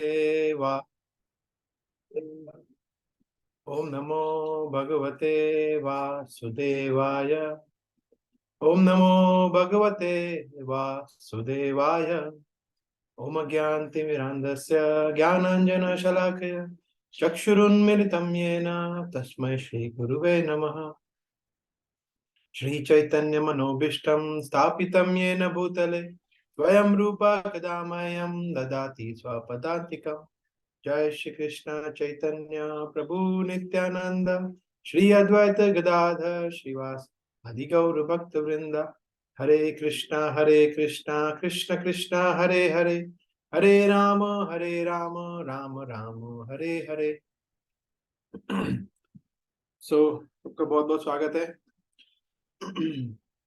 वा ओम नमो भगवते वासुदेवाय। ओम नमो भगवते वासुदेवाय। ओम ज्ञानतिमिरान्धस्य ज्ञानाञ्जनशलाकया चक्षुरुन्मिलितं येन तस्मै श्रीगुरुवे नमः। श्रीचैतन्यमनोभीष्टं स्थापितं येन भूतले स्वयं रूपा कदा मह्यं ददाति स्वपदान्तिकम्। जय श्री कृष्ण चैतन्य प्रभु नित्यानंद श्री अद्वैत गदाधर श्रीवास आदि गौर भक्त वृंद। हरे कृष्णा कृष्ण कृष्णा हरे हरे हरे राम राम राम हरे हरे। सबका बहुत बहुत स्वागत है।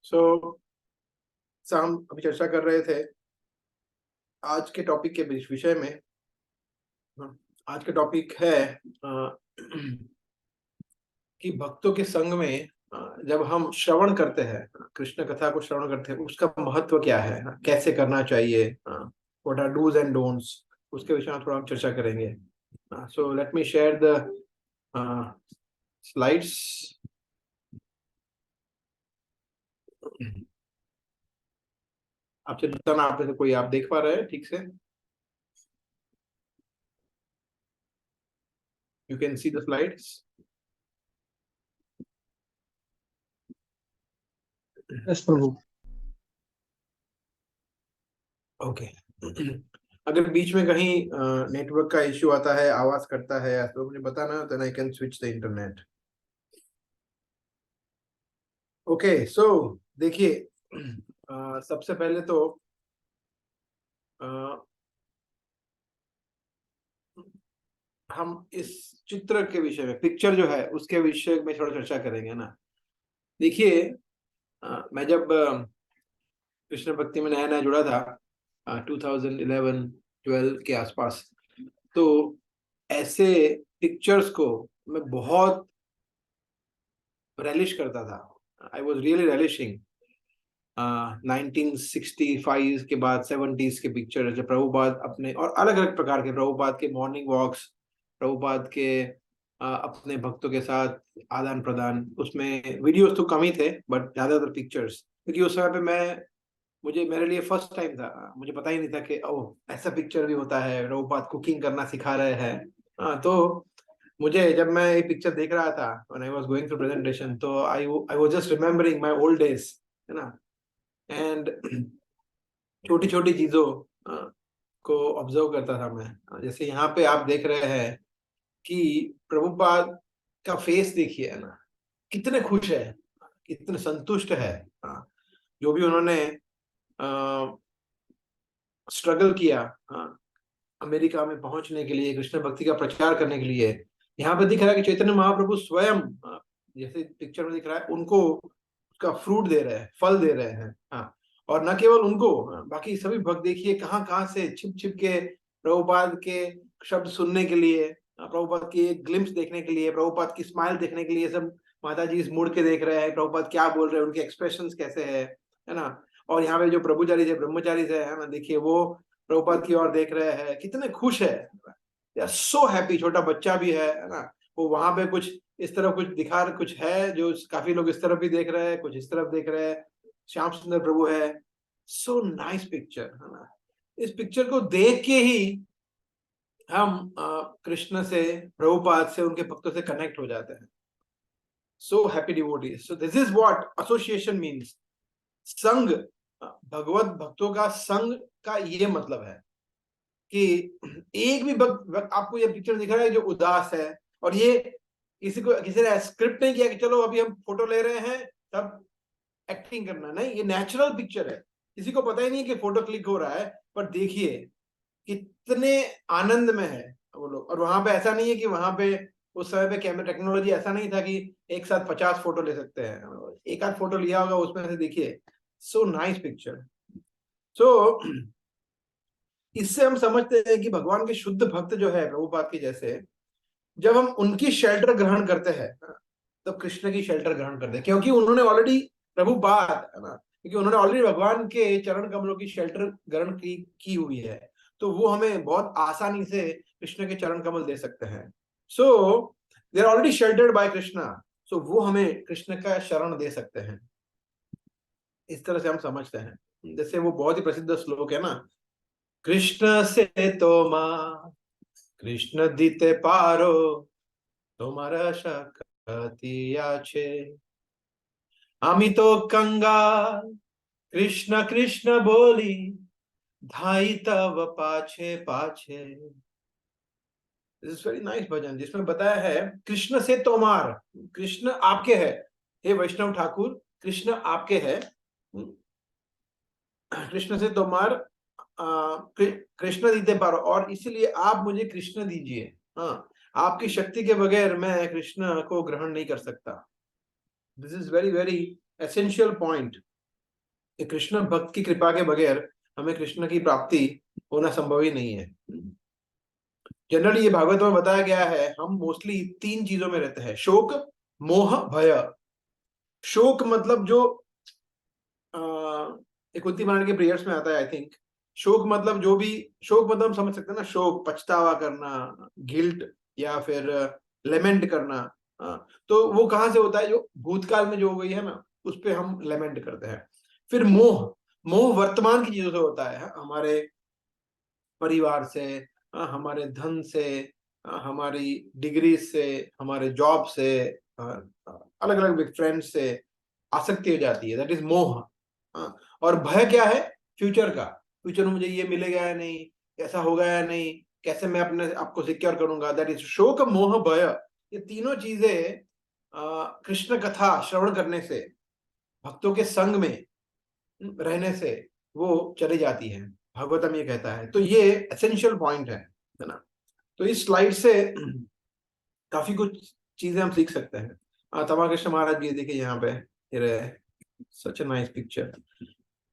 सो हम अभी चर्चा कर रहे थे आज के टॉपिक के विषय में। आज का टॉपिक है कि भक्तों के संग में जब हम श्रवण करते हैं, कृष्ण कथा को श्रवण करते हैं, उसका महत्व क्या है, कैसे करना चाहिए, what are dos and don'ts, उसके विषय में थोड़ा हम चर्चा करेंगे। So let me share the slides. आपसे बताना, आप में से कोई आप देख पा रहे हैं ठीक से? You can see the slides? Yes Prabhu. Okay. अगर बीच में कहीं नेटवर्क का इश्यू आता है, आवाज करता है, तो मुझे बताना, then I can switch the internet. Okay, so देखिए, सबसे पहले तो हम इस चित्र के विषय में, पिक्चर जो है उसके विषय में थोड़ा चर्चा करेंगे ना। देखिए, मैं जब कृष्ण भक्ति में नया नया जुड़ा था 2011-12 के आसपास, तो ऐसे पिक्चर्स को मैं बहुत रेलिश करता था। आई वॉज रियली रेलिशिंग 1965 के बाद 70s के पिक्चर, जब प्रभुपाद अपने और अलग अलग प्रकार के प्रभुपाद के मॉर्निंग वॉक्स, प्रभुपाद के अपने भक्तों के साथ आदान प्रदान, उसमें वीडियोस तो कम ही थे बट ज्यादातर पिक्चर्स, क्योंकि उस समय पे मेरे लिए फर्स्ट टाइम था, मुझे पता ही नहीं था कि ओह ऐसा पिक्चर भी होता है, प्रभुपाद कुकिंग करना सिखा रहे हैं। तो मुझे जब मैं ये पिक्चर देख रहा था when I was going through presentation, तो I was just remembering my old days, है ना। एंड छोटी छोटी चीजों को ऑब्जर्व करता था मैं। जैसे यहाँ पे आप देख रहे हैं कि प्रभुपाद का फेस देखिए, है ना, कितने खुश है, कितने संतुष्ट है। जो भी उन्होंने स्ट्रगल किया अमेरिका में पहुंचने के लिए, कृष्ण भक्ति का प्रचार करने के लिए, यहाँ पे दिख रहा है कि चैतन्य महाप्रभु स्वयं, जैसे पिक्चर में दिख रहा है, उनको उसका फ्रूट दे रहे हैं, फल दे रहे हैं। और न केवल उनको, बाकी सभी भक्त देखिए कहाँ कहाँ से छिप छिप के प्रभुपाद के शब्द सुनने के लिए, प्रभुपाद की एक ग्लिम्स देखने के लिए, प्रभुपाद की स्माइल देखने के लिए सब माता जी इस मुड़ के देख रहे हैं, प्रभुपाद क्या बोल रहे हैं, उनके एक्सप्रेशंस कैसे है ना। और यहाँ पे जो प्रभुचारी है, ब्रह्मचारी है ना, देखिए वो प्रभुपाद की ओर देख रहे हैं, कितने खुश है, सो हैप्पी। छोटा बच्चा भी है ना, वो वहां पे कुछ इस तरफ कुछ दिखा, कुछ है जो काफी लोग इस तरफ भी देख रहे हैं, कुछ इस तरफ देख रहे हैं। श्याम सुंदर प्रभु है। सो नाइस पिक्चर, है ना। इस पिक्चर को देख के ही हम कृष्ण से, प्रभुपाद से, उनके भक्तों से कनेक्ट हो जाते हैं। So happy devotees. So this is what association means. संग, भगवत भक्तों का संग का ये मतलब है कि एक भी भक्त, आपको ये पिक्चर दिख रहा है जो उदास है, और ये किसी ने स्क्रिप्ट नहीं किया कि चलो अभी हम फोटो ले रहे हैं तब एक्टिंग करना, नहीं, ये नेचुरल पिक्चर है। किसी को पता ही नहीं कि फोटो क्लिक हो रहा है, पर देखिए कितने आनंद में है वो लोग। और वहां पे ऐसा नहीं है कि वहां पे उस समय पे कैमरा टेक्नोलॉजी ऐसा नहीं था कि एक साथ 50 फोटो ले सकते हैं, एक आध फोटो लिया होगा उसमें से, देखिए सो नाइस पिक्चर। सो इससे हम समझते हैं कि भगवान के शुद्ध भक्त जो है प्रभुपाद के जैसे, जब हम उनकी शेल्टर ग्रहण करते हैं तो कृष्ण की शेल्टर ग्रहण करते हैं, क्योंकि उन्होंने ऑलरेडी, प्रभुपाद, है ना, क्योंकि उन्होंने ऑलरेडी भगवान के चरण कमलों की शेल्टर ग्रहण की हुई है। तो वो हमें बहुत आसानी से कृष्ण के चरण कमल दे सकते हैं। So they are already sheltered by Krishna, so वो हमें कृष्ण का शरण दे सकते हैं। इस तरह से हम समझते हैं। जैसे वो बहुत ही प्रसिद्ध श्लोक है ना, कृष्ण से तो माँ कृष्ण दीते पारो तुम्हारा शक्ति আছে, আমি তো कंगाल कृष्ण कृष्ण बोली धाई तव पाछे पाछे। दिस इज वेरी नाइस भजन जिसमें बताया है कृष्ण से तोमार, कृष्ण आपके है, हे वैष्णव ठाकुर कृष्ण आपके है, कृष्ण से तोमार कृष्ण दीते पारो, और इसीलिए आप मुझे कृष्ण दीजिए। हाँ, आपकी शक्ति के बगैर मैं कृष्ण को ग्रहण नहीं कर सकता। This is very very essential point, Krishna भक्त की कृपा के बगैर हमें कृष्ण की प्राप्ति होना संभव ही नहीं है। जनरली ये भागवत में बताया गया है, हम मोस्टली 3 चीजों में रहते हैं, शोक मोह भय। शोक मतलब जो एक उन्नति मारण के प्रेयर्स में आता है आई थिंक, शोक मतलब जो भी, शोक मतलब हम समझ सकते हैं ना, शोक पछतावा करना, गिल्ट या फिर लेमेंट करना। तो वो कहाँ से होता है, जो भूतकाल में जो हो गई है ना उस पे हम लेमेंट करते हैं। फिर मोह, मोह वर्तमान की चीजों से होता है, हमारे परिवार से, हमारे धन से, हमारी डिग्री से, हमारे जॉब से, अलग अलग फ्रेंड्स से आसक्ति हो जाती है, दैट इज मोह। और भय क्या है, फ्यूचर का, फ्यूचर में मुझे ये मिलेगा या नहीं, ऐसा होगा या नहीं, कैसे मैं अपने आपको सिक्योर करूंगा, दैट इज शोक मोह भय। ये तीनों चीजें कृष्ण कथा श्रवण करने से, भक्तों के संग में रहने से वो चली जाती है, भागवतम ये कहता है। तो ये एसेंशियल पॉइंट है ना। तो इस स्लाइड से काफी कुछ चीजें हम सीख सकते हैं। तमा कृष्ण महाराज भी देखिए यहाँ पे, such a nice picture,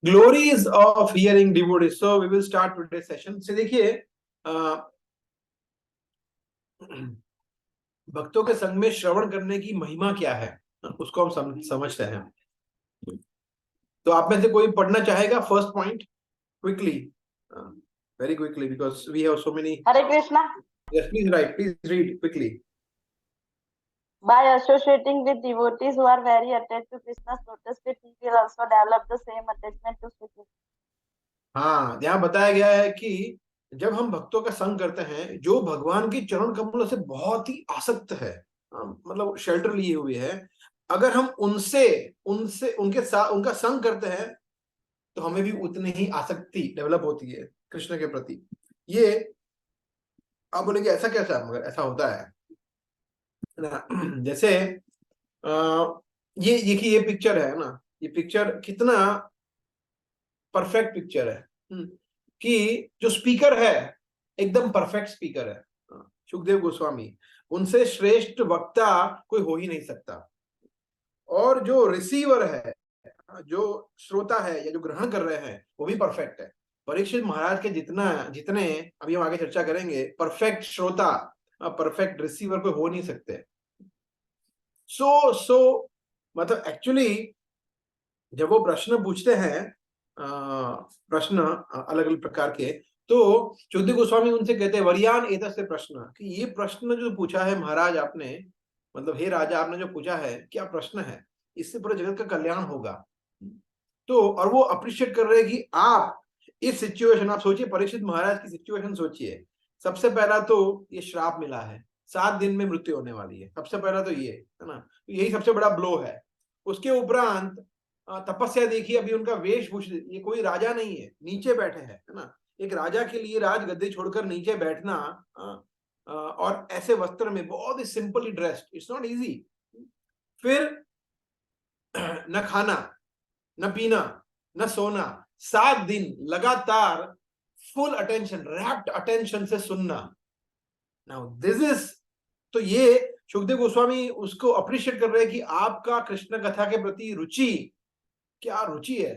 glories of hearing devotees. So we will start today session से। देखिए भक्तों के संग में श्रवण करने की महिमा क्या है, उसको हम समझते हैं। तो आप में से कोई पढ़ना चाहेगा first point quickly, very quickly because we have so many. Hare Krishna. Yes, please write. Please read quickly. By associating with devotees who are very attached to Krishna's lotus feet, he will also develop the same attachment to Sri Krishna. हाँ, यहाँ बताया गया है कि जब हम भक्तों का संग करते हैं जो भगवान के चरण कमलों से बहुत ही आसक्त है, मतलब शेल्टर लिए हुए है, अगर हम उनसे उनसे उनके साथ उनका संग करते हैं तो हमें भी उतनी ही आसक्ति डेवलप होती है कृष्ण के प्रति। ये आप बोलेंगे ऐसा कैसा, मगर ऐसा होता है ना। जैसे ये देखिए, ये पिक्चर है ना, ये पिक्चर कितना परफेक्ट पिक्चर है, कि जो स्पीकर है एकदम परफेक्ट स्पीकर है, सुखदेव गोस्वामी, उनसे श्रेष्ठ वक्ता कोई हो ही नहीं सकता। और जो रिसीवर है, जो श्रोता है या जो ग्रहण कर रहे हैं, वो भी परफेक्ट है। परीक्षित महाराज के जितने अभी हम आगे चर्चा करेंगे, परफेक्ट श्रोता, परफेक्ट रिसीवर कोई हो नहीं सकते। सो मतलब एक्चुअली जब वो प्रश्न पूछते हैं, प्रश्न अलग अलग प्रकार के, तो सुखदेव गोस्वामी उनसे कहते हैं वरियान एतस्य प्रश्न, कि ये प्रश्न जो पूछा है महाराज आपने, मतलब हे राजा आपने जो पूछा है, क्या प्रश्न है, इससे पूरे जगत का कल्याण होगा। तो और वो अप्रिशिएट कर रहे हैं कि आप इस सिचुएशन, आप सोचिए परीक्षित महाराज की सिचुएशन सोचिए। सबसे पहला तो ये श्राप मिला है, 7 दिन में मृत्यु होने वाली है, सबसे पहला तो ये है ना, यही सबसे बड़ा ब्लो है। उसके उपरांत तपस्या देखिए, अभी उनका वेशभूषा, ये कोई राजा नहीं है, नीचे बैठे हैं, है ना। एक राजा के लिए राज गद्दी छोड़कर नीचे बैठना, और ऐसे वस्त्र में बहुत ही simply dressed, it's not easy. फिर न खाना न पीना न सोना, 7 दिन लगातार फुल अटेंशन, रैप्ट अटेंशन से सुनना। नाउ दिस इज, तो ये सुखदेव गोस्वामी उसको अप्रिशिएट कर रहे हैं कि आपका कृष्ण कथा के प्रति रुचि, क्या रुचि है,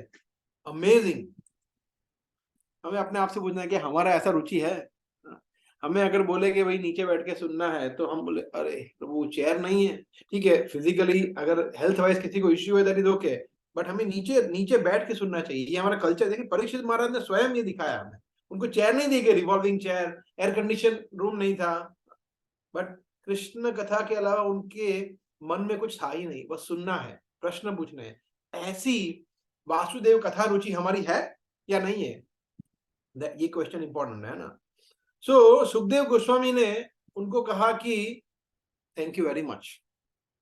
अमेजिंग। हमें अपने आप से पूछना है कि हमारा ऐसा रुचि है। हमें अगर बोले कि भाई नीचे बैठ के सुनना है, तो हम बोले अरे प्रभु चेयर नहीं है, ठीक है, फिजिकली अगर हेल्थ वाइज किसी को इश्यू है दैट इज ओके, बट हमें नीचे नीचे बैठ के सुनना चाहिए, ये हमारा कल्चर। देखिए परीक्षित महाराज ने स्वयं ये दिखाया हमें, उनको चेयर नहीं दी गई, revolving chair, air condition room नहीं था, बट कृष्ण कथा के अलावा उनके मन में कुछ था ही नहीं, बस सुनना है, प्रश्न पूछने हैं। ऐसी वासुदेव कथा रुचि हमारी है या नहीं है? ये क्वेश्चन इंपॉर्टेंट है ना। सो सुखदेव गोस्वामी ने उनको कहा कि थैंक यू वेरी मच,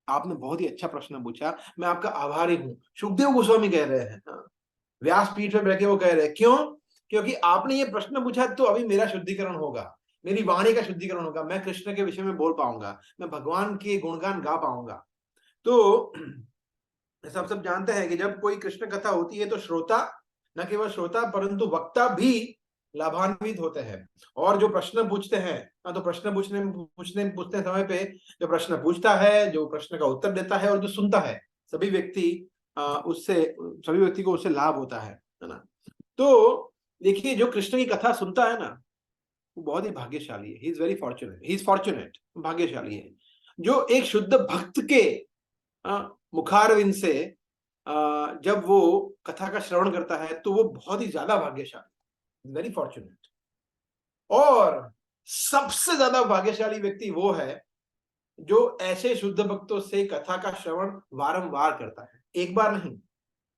आपने बहुत ही अच्छा प्रश्न पूछा, मैं आपका आभारी हूं। सुखदेव गोस्वामी कह रहे हैं, हाँ, व्यासपीठ पे बैठे वो कह रहे हैं, क्यों? क्योंकि आपने ये प्रश्न पूछा तो अभी मेरा शुद्धिकरण होगा, मेरी वाणी का शुद्धिकरण होगा, मैं कृष्ण के विषय में बोल पाऊंगा, मैं भगवान के गुणगान गा पाऊंगा। तो सब जानते हैं कि जब कोई कृष्ण कथा होती है तो श्रोता, न केवल श्रोता परंतु वक्ता भी लाभान्वित होते हैं। और जो प्रश्न पूछते हैं, तो प्रश्न पूछते समय पे जो प्रश्न पूछता है, जो प्रश्न का उत्तर देता है और जो सुनता है, सभी व्यक्ति सभी व्यक्ति को उससे लाभ होता है ना। तो देखिए, जो कृष्ण की कथा सुनता है ना, वो बहुत ही भाग्यशाली है, he is very fortunate, he is fortunate, भाग्यशाली है। जो एक शुद्ध भक्त के मुखारविंद से जब वो कथा का श्रवण करता है तो वो बहुत ही ज्यादा भाग्यशाली, वेरी फॉर्चुनेट। और सबसे ज्यादा भाग्यशाली व्यक्ति वो है जो ऐसे शुद्ध भक्तों से कथा का श्रवण वारंवार करता है, एक बार नहीं,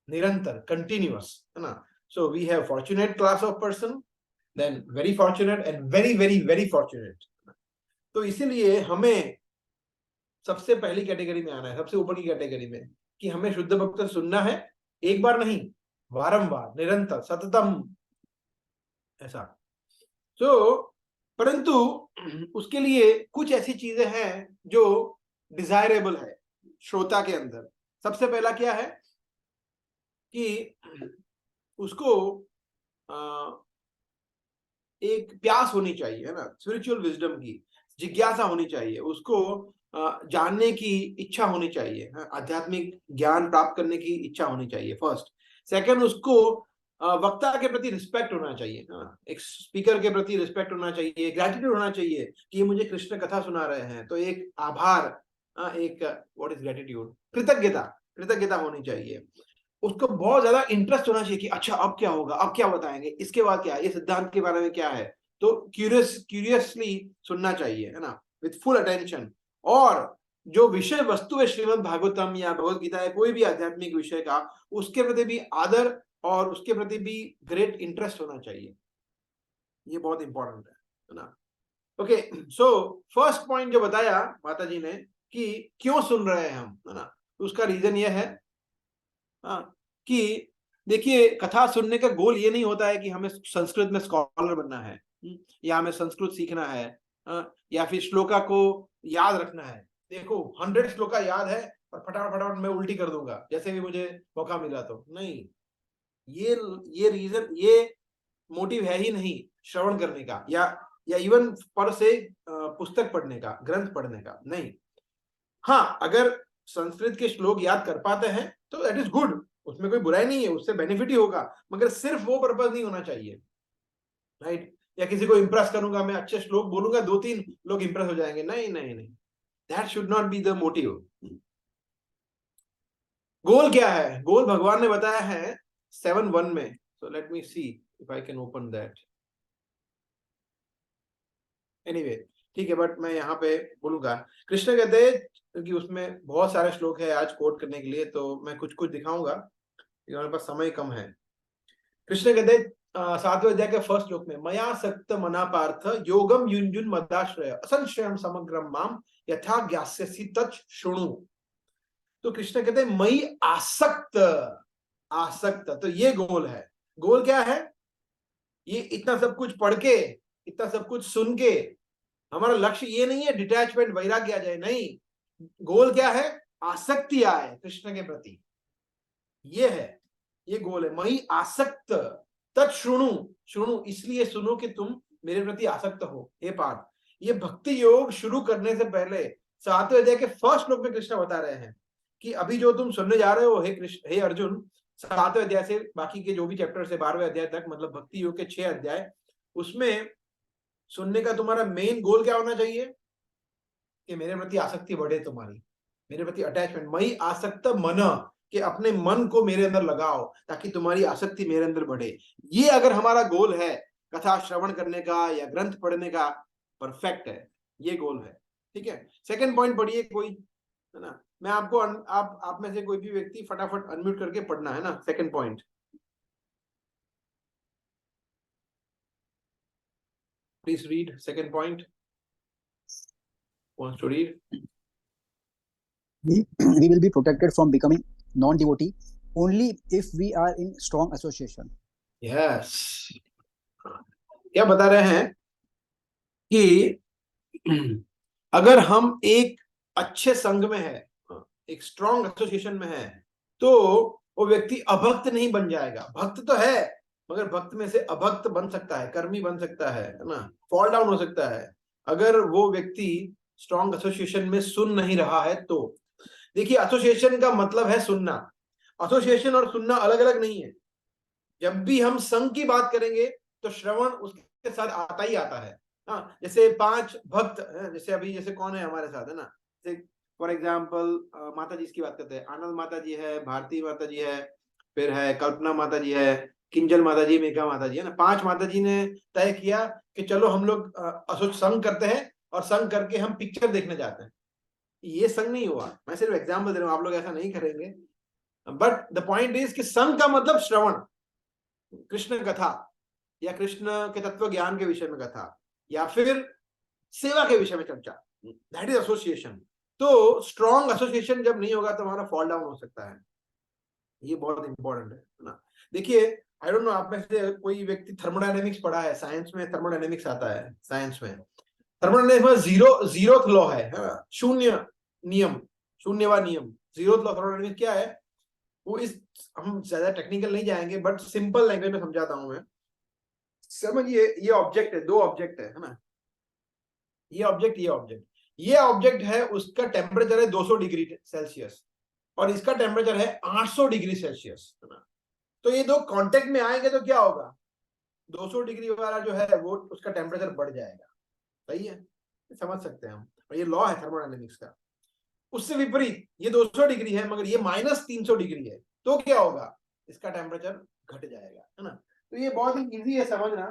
निरंतर, कंटिन्यूअस, है ना। So we have fortunate class of person, then very fortunate and very very very fortunate. तो इसीलिए हमें सबसे पहली कैटेगरी में आना है, सबसे ऊपर की कैटेगरी में, कि हमें शुद्ध भक्त सुनना है, एक बार नहीं, वारंवार, निरंतर, सततम, ऐसा। तो परंतु उसके लिए कुछ ऐसी चीजें हैं जो डिजायरेबल है श्रोता के अंदर। सबसे पहला क्या है कि उसको एक प्यास होनी चाहिए, है ना, स्पिरिचुअल विजडम की जिज्ञासा होनी चाहिए, उसको जानने की इच्छा होनी चाहिए, आध्यात्मिक ज्ञान प्राप्त करने की इच्छा होनी चाहिए, फर्स्ट। सेकंड, उसको वक्ता के प्रति रिस्पेक्ट होना चाहिए, एक स्पीकर के प्रति रिस्पेक्ट होना चाहिए, ग्रेटिट्यूड होना चाहिए कि ये मुझे कृष्ण कथा सुना रहे हैं, तो एक आभार, एक व्हाट इज ग्रेटिट्यूड, कृतज्ञता, कृतज्ञता होनी चाहिए। उसको बहुत ज्यादा इंटरेस्ट होना चाहिए कि अच्छा अब क्या होगा, अब क्या बताएंगे, इसके बाद क्या, ये सिद्धांत के बारे में क्या है, तो क्यूरियसली सुनना चाहिए, है ना, विथ फुल अटेंशन। और जो विषय वस्तु है श्रीमद् भागवतम या भगवत गीता या कोई भी आध्यात्मिक विषय का, उसके प्रति भी आदर और उसके प्रति भी ग्रेट इंटरेस्ट होना चाहिए, ये बहुत इंपॉर्टेंट है ना। ओके, सो फर्स्ट पॉइंट जो बताया माता जी ने कि क्यों सुन रहे हैं हम, है ना, उसका रीजन ये है कि देखिए, कथा सुनने का गोल ये नहीं होता है कि हमें संस्कृत में स्कॉलर बनना है, या हमें संस्कृत सीखना है, या फिर श्लोका को याद रखना है। देखो 100 श्लोका याद है और फटाफट फटाफट मैं उल्टी कर दूंगा जैसे भी मुझे मौका मिला, तो नहीं, ये रीजन, ये मोटिव है ही नहीं श्रवण करने का, या इवन पर से पुस्तक पढ़ने का, ग्रंथ पढ़ने का, नहीं। हाँ, अगर संस्कृत के श्लोक याद कर पाते हैं तो दैट इज गुड, उसमें कोई बुराई नहीं है, उससे बेनिफिट ही होगा, मगर सिर्फ वो पर्पस नहीं होना चाहिए, राइट। या किसी को इंप्रेस करूंगा, मैं अच्छे श्लोक बोलूंगा, 2-3 लोग इंप्रेस हो जाएंगे, नहीं नहीं नहीं, that should not be the motive. Goal क्या है? गोल भगवान ने बताया है 7:1 में। So let me see if I can open that. Anyway, ठीक है, बट मैं यहाँ पे बोलूंगा, कृष्ण कहते हैं, क्योंकि उसमें बहुत सारे श्लोक है आज कोट करने के लिए, तो मैं कुछ कुछ दिखाऊंगा, हमारे पास समय कम है। कृष्ण कहते हैं 7वें अध्याय के फर्स्ट श्लोक में, मया सक्त मना पार्थ योगम युंजुन मदाश्रय असंशयम समग्रम माम यथा ज्ञास्यसि तत् शृणु। तो कृष्ण कहते हैं मई आसक्त, आसक्त, तो ये गोल है। गोल क्या है? ये इतना सब कुछ पढ़ के, इतना सब कुछ सुन के, हमारा लक्ष्य ये नहीं है डिटैचमेंट, वैराग्य आ जाए, नहीं। गोल क्या है? आसक्ति आए कृष्ण के प्रति, ये है, ये गोल है। मई आसक्त तत्शृणु, शृणु इसलिए सुनो कि तुम मेरे प्रति आसक्त हो, हे पार्थ। ये भक्ति योग शुरू करने से पहले 7वें अध्याय के फर्स्ट श्लोक में कृष्ण बता रहे हैं कि अभी जो तुम सुनने जा रहे हो, हे कृष्ण, हे अर्जुन, 7वें अध्याय से बाकी के जो भी चैप्टर से 12वें अध्याय तक, मतलब भक्ति योग के 6 अध्याय, उसमें सुनने का तुम्हारा मेन गोल क्या होना चाहिए कि मेरे प्रति आसक्ति बढ़े, तुम्हारी मेरे प्रति अटैचमेंट, मई आसक्त मन, कि अपने मन को मेरे अंदर लगाओ ताकि तुम्हारी आसक्ति मेरे अंदर बढ़े। ये अगर हमारा गोल है कथा श्रवण करने का या ग्रंथ पढ़ने का परफेक्ट है, ये गोल है। ठीक है, सेकंड पॉइंट पढ़िए कोई, है ना, मैं आपको आप में से कोई भी व्यक्ति फटाफट अनम्यूट करके पढ़ना है ना, second point please read, second point wants to read. We will be protected from becoming non-devotee only if we are in strong association. Yes. क्या बता रहे हैं कि अगर हम एक अच्छे संघ में है, एक स्ट्रॉन्ग एसोसिएशन में है, तो वो व्यक्ति अभक्त नहीं बन जाएगा। भक्त तो है, मगर भक्त में से अभक्त बन सकता है, कर्मी बन सकता है ना, फॉल डाउन हो सकता है अगर वो व्यक्ति स्ट्रॉन्ग एसोसिएशन में सुन नहीं रहा है। तो देखिए, एसोसिएशन का मतलब है सुनना। एसोसिएशन और सुनना अलग अलग नहीं है। जब भी हम संघ की बात करेंगे तो श्रवण उसके साथ आता ही आता है। हाँ, जैसे 5 भक्त, जैसे अभी जैसे कौन है हमारे साथ, है ना, फॉर एग्जाम्पल माता जी की बात करते हैं, आनंद माता जी है, भारती माता जी है, फिर है कल्पना माता जी है, किंजल माता जी, मेघा माता जी, है ना। 5 माता जी ने तय किया कि चलो हम लोग संघ करते हैं और संघ करके हम पिक्चर देखने जाते हैं। ये संघ नहीं हुआ, मैं सिर्फ एग्जाम्पल दे रहा हूँ, आप लोग ऐसा नहीं करेंगे। बट द पॉइंट इज कि संघ का मतलब श्रवण, कृष्ण कथा या कृष्ण के तत्व ज्ञान के विषय में कथा, या फिर सेवा के विषय में चर्चा, दैट इज एसोसिएशन। तो स्ट्रॉन्ग एसोसिएशन जब नहीं होगा तो हमारा फॉल डाउन हो सकता है। ये बहुत इंपॉर्टेंट है ना। देखिए, आई डोंट नो आप में से कोई व्यक्ति थर्मोडायनेमिक्स पढ़ा है, साइंस में थर्मोडायनेमिक्स आता है। साइंस में थर्मोडायनेमिक्स में जीरोथ लॉ है, शून्य नियम, शून्यवा नियम, जीरोथ लॉ थर्मोडायनेमिक्स क्या है वो, इस हम ज्यादा टेक्निकल नहीं जाएंगे, बट सिंपल लैंग्वेज में समझाता हूं मैं। समझिए, ये ऑब्जेक्ट है, 2 ऑब्जेक्ट है ना, ये ऑब्जेक्ट, ये ऑब्जेक्ट, ये ऑब्जेक्ट है, उसका टेम्परेचर है 200 डिग्री सेल्सियस और इसका टेम्परेचर है 800 डिग्री सेल्सियस, है ना। तो ये दो कांटेक्ट में आएंगे तो क्या होगा, 200 डिग्री वाला जो है वो उसका टेम्परेचर बढ़ जाएगा। सही है, समझ सकते हैं हम, और ये लॉ है थर्मोडायनेमिक्स का। उससे विपरीत ये 200 डिग्री है मगर ये -300 डिग्री है, तो क्या होगा, इसका टेम्परेचर घट जाएगा, है ना। तो ये बहुत ही इजी है समझना।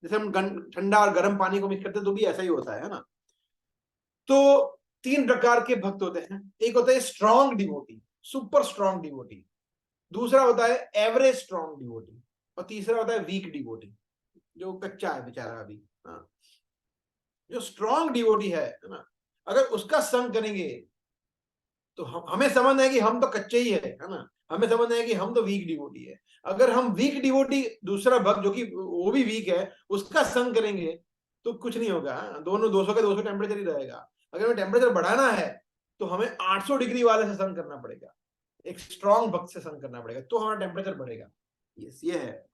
जैसे हम ठंडा और गर्म पानी को मिक्स करते हैं तो भी ऐसा ही होता है ना। तो 3 प्रकार के भक्त होते हैं। एक होता है strong devotee, super strong devotee, दूसरा होता है एवरेज स्ट्रॉन्ग डिवोटी, और तीसरा होता है वीक डिवोटी, जो कच्चा है बेचारा अभी। हाँ, जो स्ट्रॉन्ग डिवोटी है ना, अगर उसका संग करेंगे तो हमें समझना है कि हम तो कच्चे ही है ना, हमें समझना है कि हम तो वीक डिवोटी है। अगर हम वीक डिवोटी, दूसरा भक्त जो कि वो भी वीक है, उसका संग करेंगे तो कुछ नहीं होगा। दोनों 200 का 200 टेम्परेचर ही रहेगा। अगर हमें टेम्परेचर बढ़ाना है तो हमें 800 डिग्री वाले से संग करना पड़ेगा, एक स्ट्रॉन्ग भक्त से संग करना पड़ेगा, तो हमारा टेम्परेचर बढ़ेगा। ये है।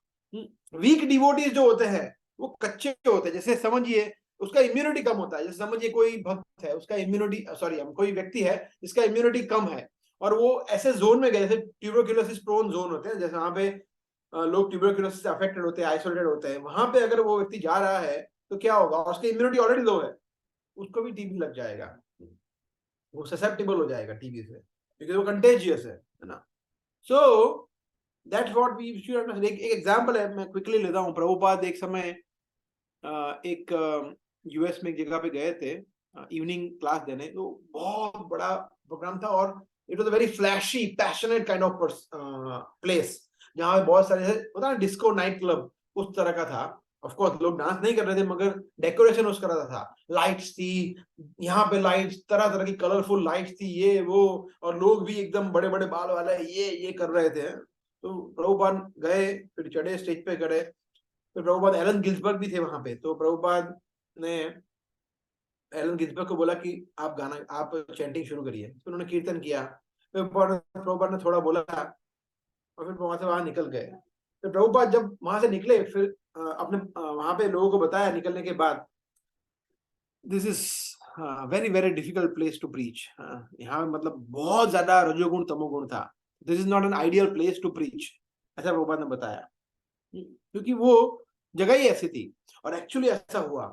वीक डिवोटीज जो होते हैं वो कच्चे होते हैं। जैसे समझिए, उसका इम्यूनिटी कम होता है। जैसे समझिए कोई भक्त है, उसका इम्यूनिटी, सॉरी, कोई व्यक्ति है जिसका इम्यूनिटी कम है और वो ऐसे जोन में गए, जैसे ट्यूबरक्यूलोसिस प्रोन जोन होते हैं, जैसे वहां पे लोग ट्यूबरक्यूलोसिस से अफेक्टेड होते हैं, आइसोलेटेड होते हैं, वहां पे अगर वो व्यक्ति जा रहा है तो क्या होगा, उसकी इम्यूनिटी ऑलरेडी लो है, उसको भी टीबी लग जाएगा, वो ससेप्टेबल हो जाएगा टीबी से, क्योंकि वो कंटेजियस है ना। So that's what we should understand. एक एग्जांपल है, मैं क्विकली लेता हूँ। प्रभुपाद एक समय एक यूएस में एक जगह पे गए थे इवनिंग क्लास देने, तो बहुत बड़ा प्रोग्राम था और it was a very flashy passionate kind of place, जहाँ पे बहुत सारे होता है डिस्को नाइट क्लब, उस तरह का था। ऑफ कोर्स लोग डांस नहीं कर रहे थे मगर डेकोरेशन उस तरह का था। लाइट्स थी, यहाँ पे लाइट्स, तरह तरह की कलरफुल लाइट्स थी, ये वो, और लोग भी एकदम बड़े बड़े बाल वाले ये कर रहे थे। तो प्रभुपाद गए, फिर चढ़े स्टेज पे खड़े, तो प्रभुपाद एलन गिल्सबर्ग भी थे वहां पे। तो प्रभुपाद ने एलन गिल्सबर्ग को बोला कि आप गाना, आप चैंटिंग शुरू करिए। तो उन्होंने कीर्तन किया, तो प्रभुपाद ने थोड़ा बोला और फिर वहां से वहां निकल गए। तो प्रभुपाद जब वहां से निकले, फिर अपने वहां पे लोगों को बताया निकलने के बाद, this is very very difficult place to preach. यहाँ मतलब बहुत ज्यादा रजोगुण तमोगुण था, this is not an ideal place to preach, ऐसा प्रभुपाद ने बताया, क्योंकि वो जगह ही ऐसी थी। और एक्चुअली ऐसा हुआ।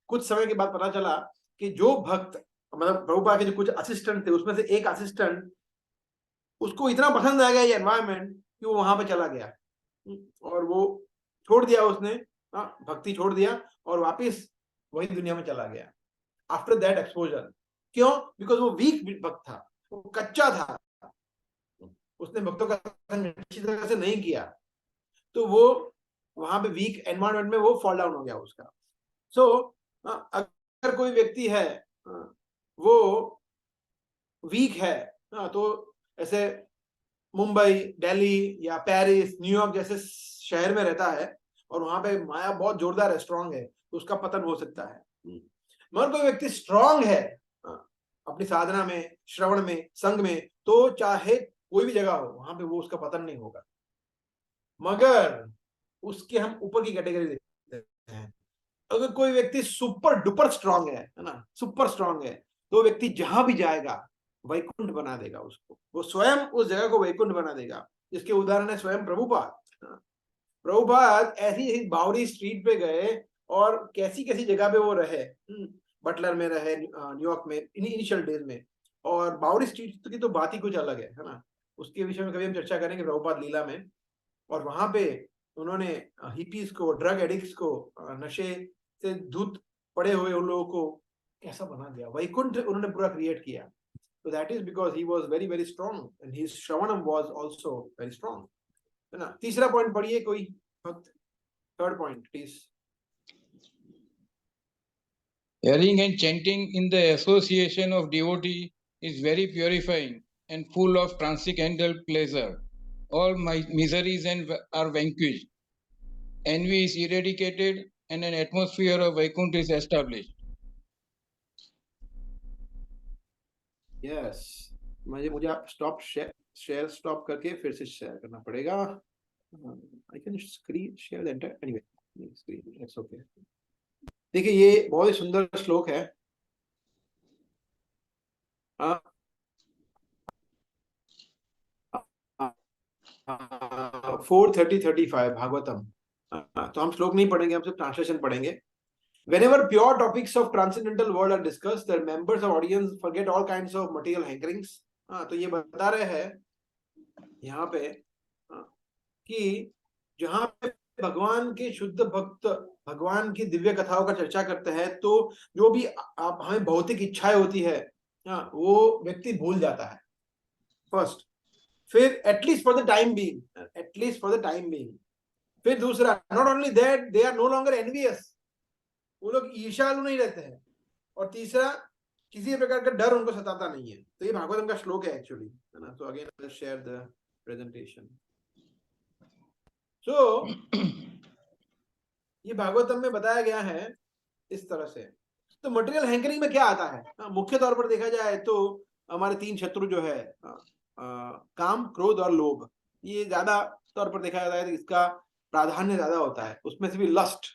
कुछ समय के बाद पता चला कि जो भक्त, मतलब प्रभुपाद के जो कुछ असिस्टेंट थे, उसमें से एक असिस्टेंट, उसको इतना पसंद आ गया ये एनवायरनमेंट कि वो वहां पे चला गया और वो छोड़ दिया उसने भक्ति छोड़ दिया और वापिस वही दुनिया में चला गया आफ्टर दैट एक्सपोजर। क्यों? बिकॉज वो वीक भक्त था, वो कच्चा था, उसने भक्तों का संग अच्छी तरह से नहीं किया, तो वो वहां पे वीक एनवायरनमेंट में वो फॉल डाउन हो गया उसका। सो अगर कोई व्यक्ति है वो वीक है, तो ऐसे मुंबई, दिल्ली या पेरिस, न्यूयॉर्क जैसे शहर में रहता है और वहां पे माया बहुत जोरदार है, स्ट्रांग है, तो उसका पतन हो सकता है। मगर कोई व्यक्ति स्ट्रांग है अपनी साधना में, श्रवण में, संग में, तो चाहे कोई भी जगह हो वहां पे वो उसका पतन नहीं होगा। मगर उसके हम ऊपर की कैटेगरी देखते हैं, अगर कोई व्यक्ति सुपर डुपर स्ट्रांग है ना, सुपर स्ट्रांग है, तो व्यक्ति जहां भी जाएगा वैकुंठ बना देगा उसको, वो स्वयं उस जगह को वैकुंठ बना देगा। इसके उदाहरण है स्वयं प्रभुपाद। प्रभुपाद ऐसी ऐसी बावरी स्ट्रीट पे गए और कैसी कैसी जगह पे वो रहे, बटलर में रहे, न्यूयॉर्क में इनिशियल डेज में, और बावरी स्ट्रीट की तो बात ही कुछ अलग है ना। उसके विषय में कभी हम चर्चा करेंगे प्रभुपाद लीला में। और वहां पे उन्होंने हिपीज को, ड्रग एडिक्ट्स को, नशे से धुत पड़े हुए उन लोगों को कैसा बना दिया, वैकुंठ उन्होंने पूरा क्रिएट किया। So that is because he was very very strong and his shravanam was also very strong, है ना। तीसरा पॉइंट पढ़िए कोई भक्त, third point please. Hearing and chanting in the association of devotee is very purifying and full of transcendental pleasure. All my miseries are vanquished. Envy is eradicated and an atmosphere of Vaikuntha is established. Yes, मुझे आप stop share stop करके फिर से share करना पड़ेगा। I can screen share the entire anyway screen, it's okay। देखिए ये बहुत ही सुंदर श्लोक है। 4:30-35 भागवतम। तो हम श्लोक नहीं पढ़ेंगे, हम सिर्फ ट्रांसलेशन पढ़ेंगे। Whenever pure topics of transcendental world are discussed, the members of audience forget all kinds of material hankerings। तो ये बता रहे हैं यहाँ पे कि जहाँ पे भगवान के शुद्ध भक्त भगवान की दिव्य कथाओं का चर्चा करते हैं, तो जो भी आप हमें भौतिक इच्छाएं होती है वो व्यक्ति भूल जाता है फर्स्ट। फिर at least for the time being, at least for the time being. फिर दूसरा, not only that, they are no longer envious, वो लोग ईर्ष्यालु नहीं रहते हैं। और तीसरा, किसी प्रकार का डर उनको सताता नहीं है। तो ये भागवतम का श्लोक है एक्चुअली, है ना। तो again I share the presentation. So ये भागवतम में बताया गया है इस तरह से। तो मटेरियल हैंकरिंग में क्या आता है? मुख्य तौर पर देखा जाए तो हमारे तीन शत्रु जो है काम, क्रोध और लोभ, ये ज्यादा तौर पर देखा जाता है तो इसका प्राधान्य ज्यादा होता है। उसमें से भी लस्ट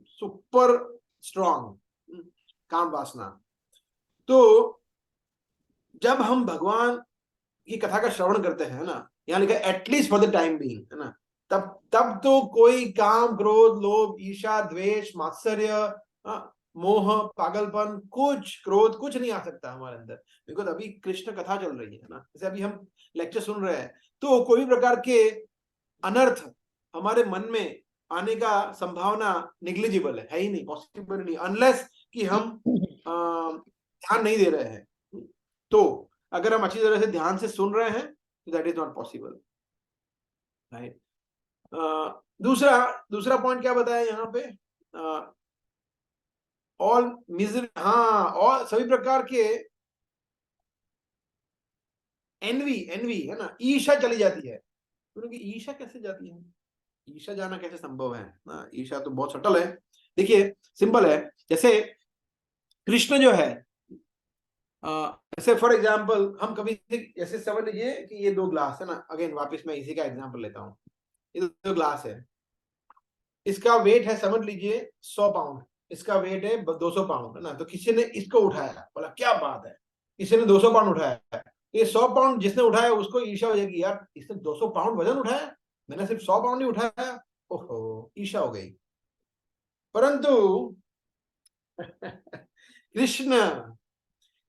सुपर स्ट्रॉन्ग, काम वासना। तो जब हम भगवान की कथा का श्रवण करते हैं ना, यहाँ लिखा है at least for the time being, है ना, तब तो कोई काम, क्रोध, लोभ, ईर्ष्या, द्वेष, मात्सर्य, मोह, पागलपन, कुछ क्रोध कुछ नहीं आ सकता हमारे अंदर। बिकॉज अभी कृष्ण कथा चल रही है ना, जैसे अभी हम लेक्चर सुन रहे हैं, तो कोई भी प्रकार के अनर्थ हमारे मन में आने का संभावना निग्लिजिबल है ही नहीं, पॉसिबल नहीं, अनलेस कि हम ध्यान नहीं दे रहे हैं। तो अगर हम अच्छी तरह से ध्यान से सुन रहे हैं तो that is not possible, right. दूसरा पॉइंट क्या बताया यहाँ पे? ऑल मिजरी, और सभी प्रकार के एनवी है ना, ईर्ष्या चली जाती है। क्योंकि ईर्ष्या कैसे जाती है? ईर्ष्या जाना कैसे संभव है ना? ईर्ष्या तो बहुत सटल है। देखिए सिंपल है, जैसे कृष्ण जो है, जैसे फॉर एग्जांपल हम कभी ऐसे समझ लीजिए कि ये दो ग्लास है ना, अगेन वापस मैं इसी का एग्जांपल लेता हूँ। ये दो ग्लास है, इसका वेट है समझ लीजिए 100 पाउंड, इसका वेट है 200 पाउंड, है ना। तो किसी ने इसको उठाया, बोला क्या बात है, किसी ने 200 पाउंड उठाया, ये 100 पाउंड जिसने उठाया उसको ईर्ष्या हो जाएगी, यार इसने 200 पाउंड वजन उठाया, मैंने सिर्फ 100 पाउंड ही उठाया, ओहो, ईर्ष्या हो गई। परंतु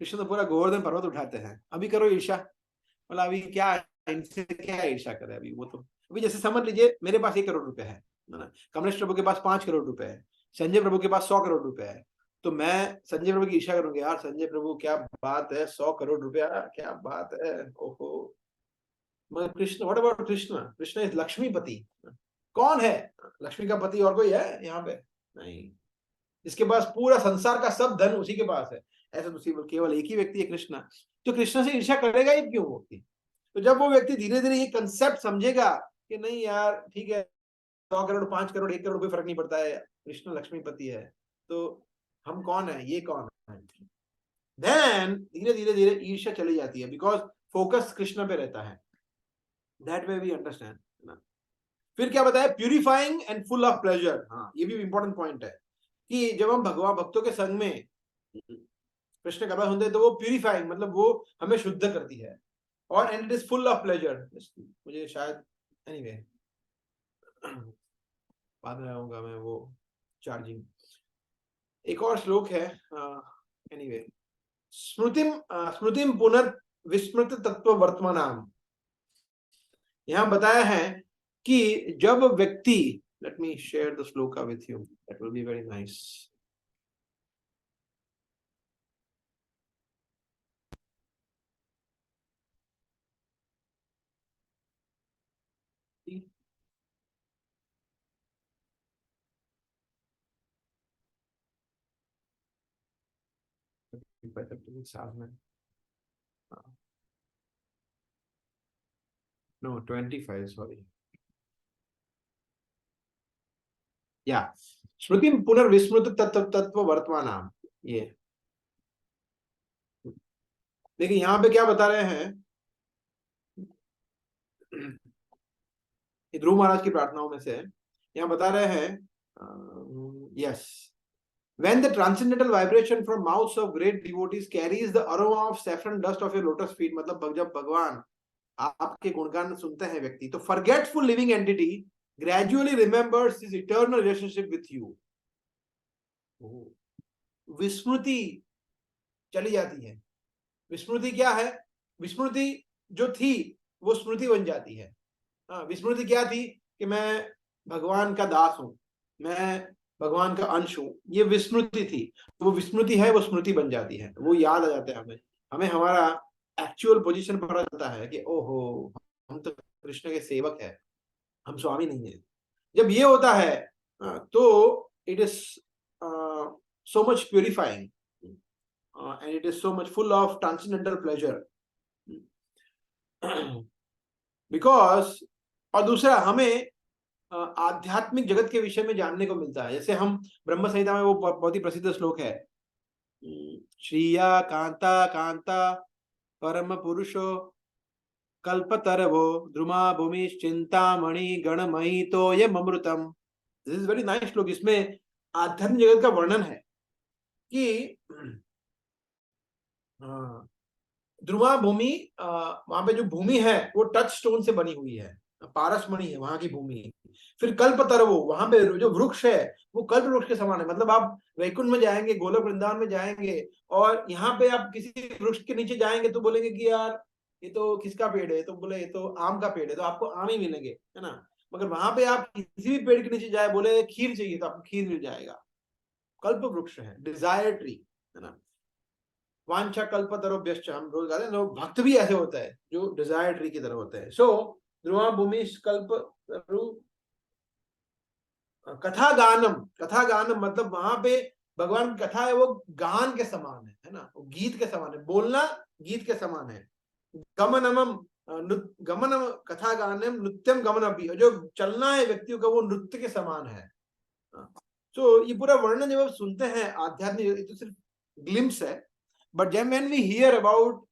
कृष्ण तो पूरा गोवर्धन पर्वत उठाते हैं, अभी करो ईर्ष्या, बोला अभी क्या, इनसे क्या ईर्ष्या करे अभी। वो तो अभी जैसे समझ लीजिए मेरे पास 1 करोड़ रुपए है, है ना। कमलेश प्रभु के पास 5 करोड़ रुपए है, संजय प्रभु के पास 100 करोड़ रुपए है, तो मैं संजय प्रभु की ईर्ष्या करूंगी, यार संजय प्रभु क्या बात है, 100 करोड़ रुपया, क्या बात है, ओहो। मगर Krishna, what about Krishna? Krishna is Lakshmipati. कौन है लक्ष्मी का पति? और कोई है यहाँ पे? नहीं। इसके पास पूरा संसार का सब धन उसी के पास है, ऐसा तो केवल एक ही व्यक्ति है, कृष्ण। तो कृष्ण से ईर्ष्या करेगा ही क्यों वो व्यक्ति? तो जब वो व्यक्ति धीरे धीरे ये कंसेप्ट समझेगा कि नहीं यार ठीक है, 100 करोड़ 5 करोड़ 1 करोड़ कोई फर्क नहीं पड़ता है, कृष्ण लक्ष्मीपति है, तो हम कौन है, ये कौन है, देन धीरे धीरे धीरे ईर्ष्या चली जाती है, बिकॉज फोकस कृष्ण पे रहता है। दैट वे वी अंडरस्टैंड ना। फिर क्या बताया? Purifying and full of pleasure. हाँ, ये भी इंपॉर्टेंट पॉइंट है कि जब हम भगवान भक्तों के संग में कृष्ण का बात सुनते हैं तो वो प्यूरिफाइंग मतलब वो हमें शुद्ध करती है, और and it is full of pleasure. मुझे शायद एनीवे बाद में आऊंगा मैं वो चार्जिंग। एक और श्लोक है एनीवे, स्मृतिम पुनर्विस्मृत तत्व वर्तमानाम। यहां बताया है कि जब व्यक्ति, late me share the shloka with you, that will be very nice. साथ में no 25 sorry या श्रुति पुनर्विस्मृत तत्व वर्तमान। ये देखिए यहाँ पे क्या बता रहे हैं, ध्रुव महाराज की प्रार्थनाओं में से यहाँ बता रहे हैं, yes, when the transcendental vibration from mouths of great devotees carries the aroma of saffron dust of your lotus feet, मतलब जब भगवान आपके गुणगान सुनते हैं व्यक्ति, तो forgetful living entity gradually remembers his eternal relationship with you। विस्मृति चली जाती है। विस्मृति क्या है? विस्मृति जो थी वो स्मृति बन जाती है। विस्मृति क्या थी कि मैं भगवान का दास हूं, मैं भगवान का अंश हूं, ये विस्मृति थी। वो विस्मृति है, वो स्मृति बन जाती है, वो याद आ जाता है हमें, हमें हमारा एक्चुअल पोजीशन पता चलता है कि ओहो हम तो कृष्ण के सेवक है, हम स्वामी नहीं है। जब ये होता है तो it is so much purifying and it is so much full of transcendental pleasure because, और दूसरा हमें आध्यात्मिक जगत के विषय में जानने को मिलता है। जैसे हम ब्रह्म संहिता में वो बहुत ही प्रसिद्ध श्लोक है, श्रिया कांता कांता परम पुरुषो कल्पतरवो द्रुमा भूमि चिंतामणि गणमयी तो ये अमृतम। दिस इज वेरी नाइस श्लोक। इसमें आध्यात्मिक जगत का वर्णन है कि ध्रुवा भूमि, वहां पे जो भूमि है वो टच स्टोन से बनी हुई है, पारसमणि है वहां की भूमि। फिर कल्पतरवो, वहां पे जो वृक्ष है वो कल्प वृक्ष के समान है। मतलब आप वैकुंठ में जाएंगे, गोलोक वृंदावन में जाएंगे, और यहाँ पे आप किसी वृक्ष के नीचे जाएंगे तो बोलेंगे कि यार ये तो किसका पेड़ है, तो बोले ये तो आम का पेड़ है, तो आपको आम ही मिलेंगे, है ना। मगर वहां पे आप किसी भी पेड़ के नीचे जाए, बोले खीर चाहिए तो आपको खीर मिल जाएगा। कल्प वृक्ष है, डिजायर ट्री, है ना। वांछा कल्पतरुभ्यश्च, हम रोज गाते हैं, भक्त भी ऐसे होता है जो डिजायर ट्री की तरह होता है। सो ध्रुवा भूमि कल्पतरु कथा गानम, कथा गानम मतलब वहां पे भगवान की कथा है वो गान के समान है ना, वो गीत के समान है, बोलना गीत के समान है। गमनम गमनम कथा गानम नृत्यम गमनपि, जो चलना है व्यक्तियों का वो नृत्य के समान है। तो ये पूरा वर्णन जब आप सुनते हैं आध्यात्मिक, तो सिर्फ ग्लिम्स है, बट जब when we hear about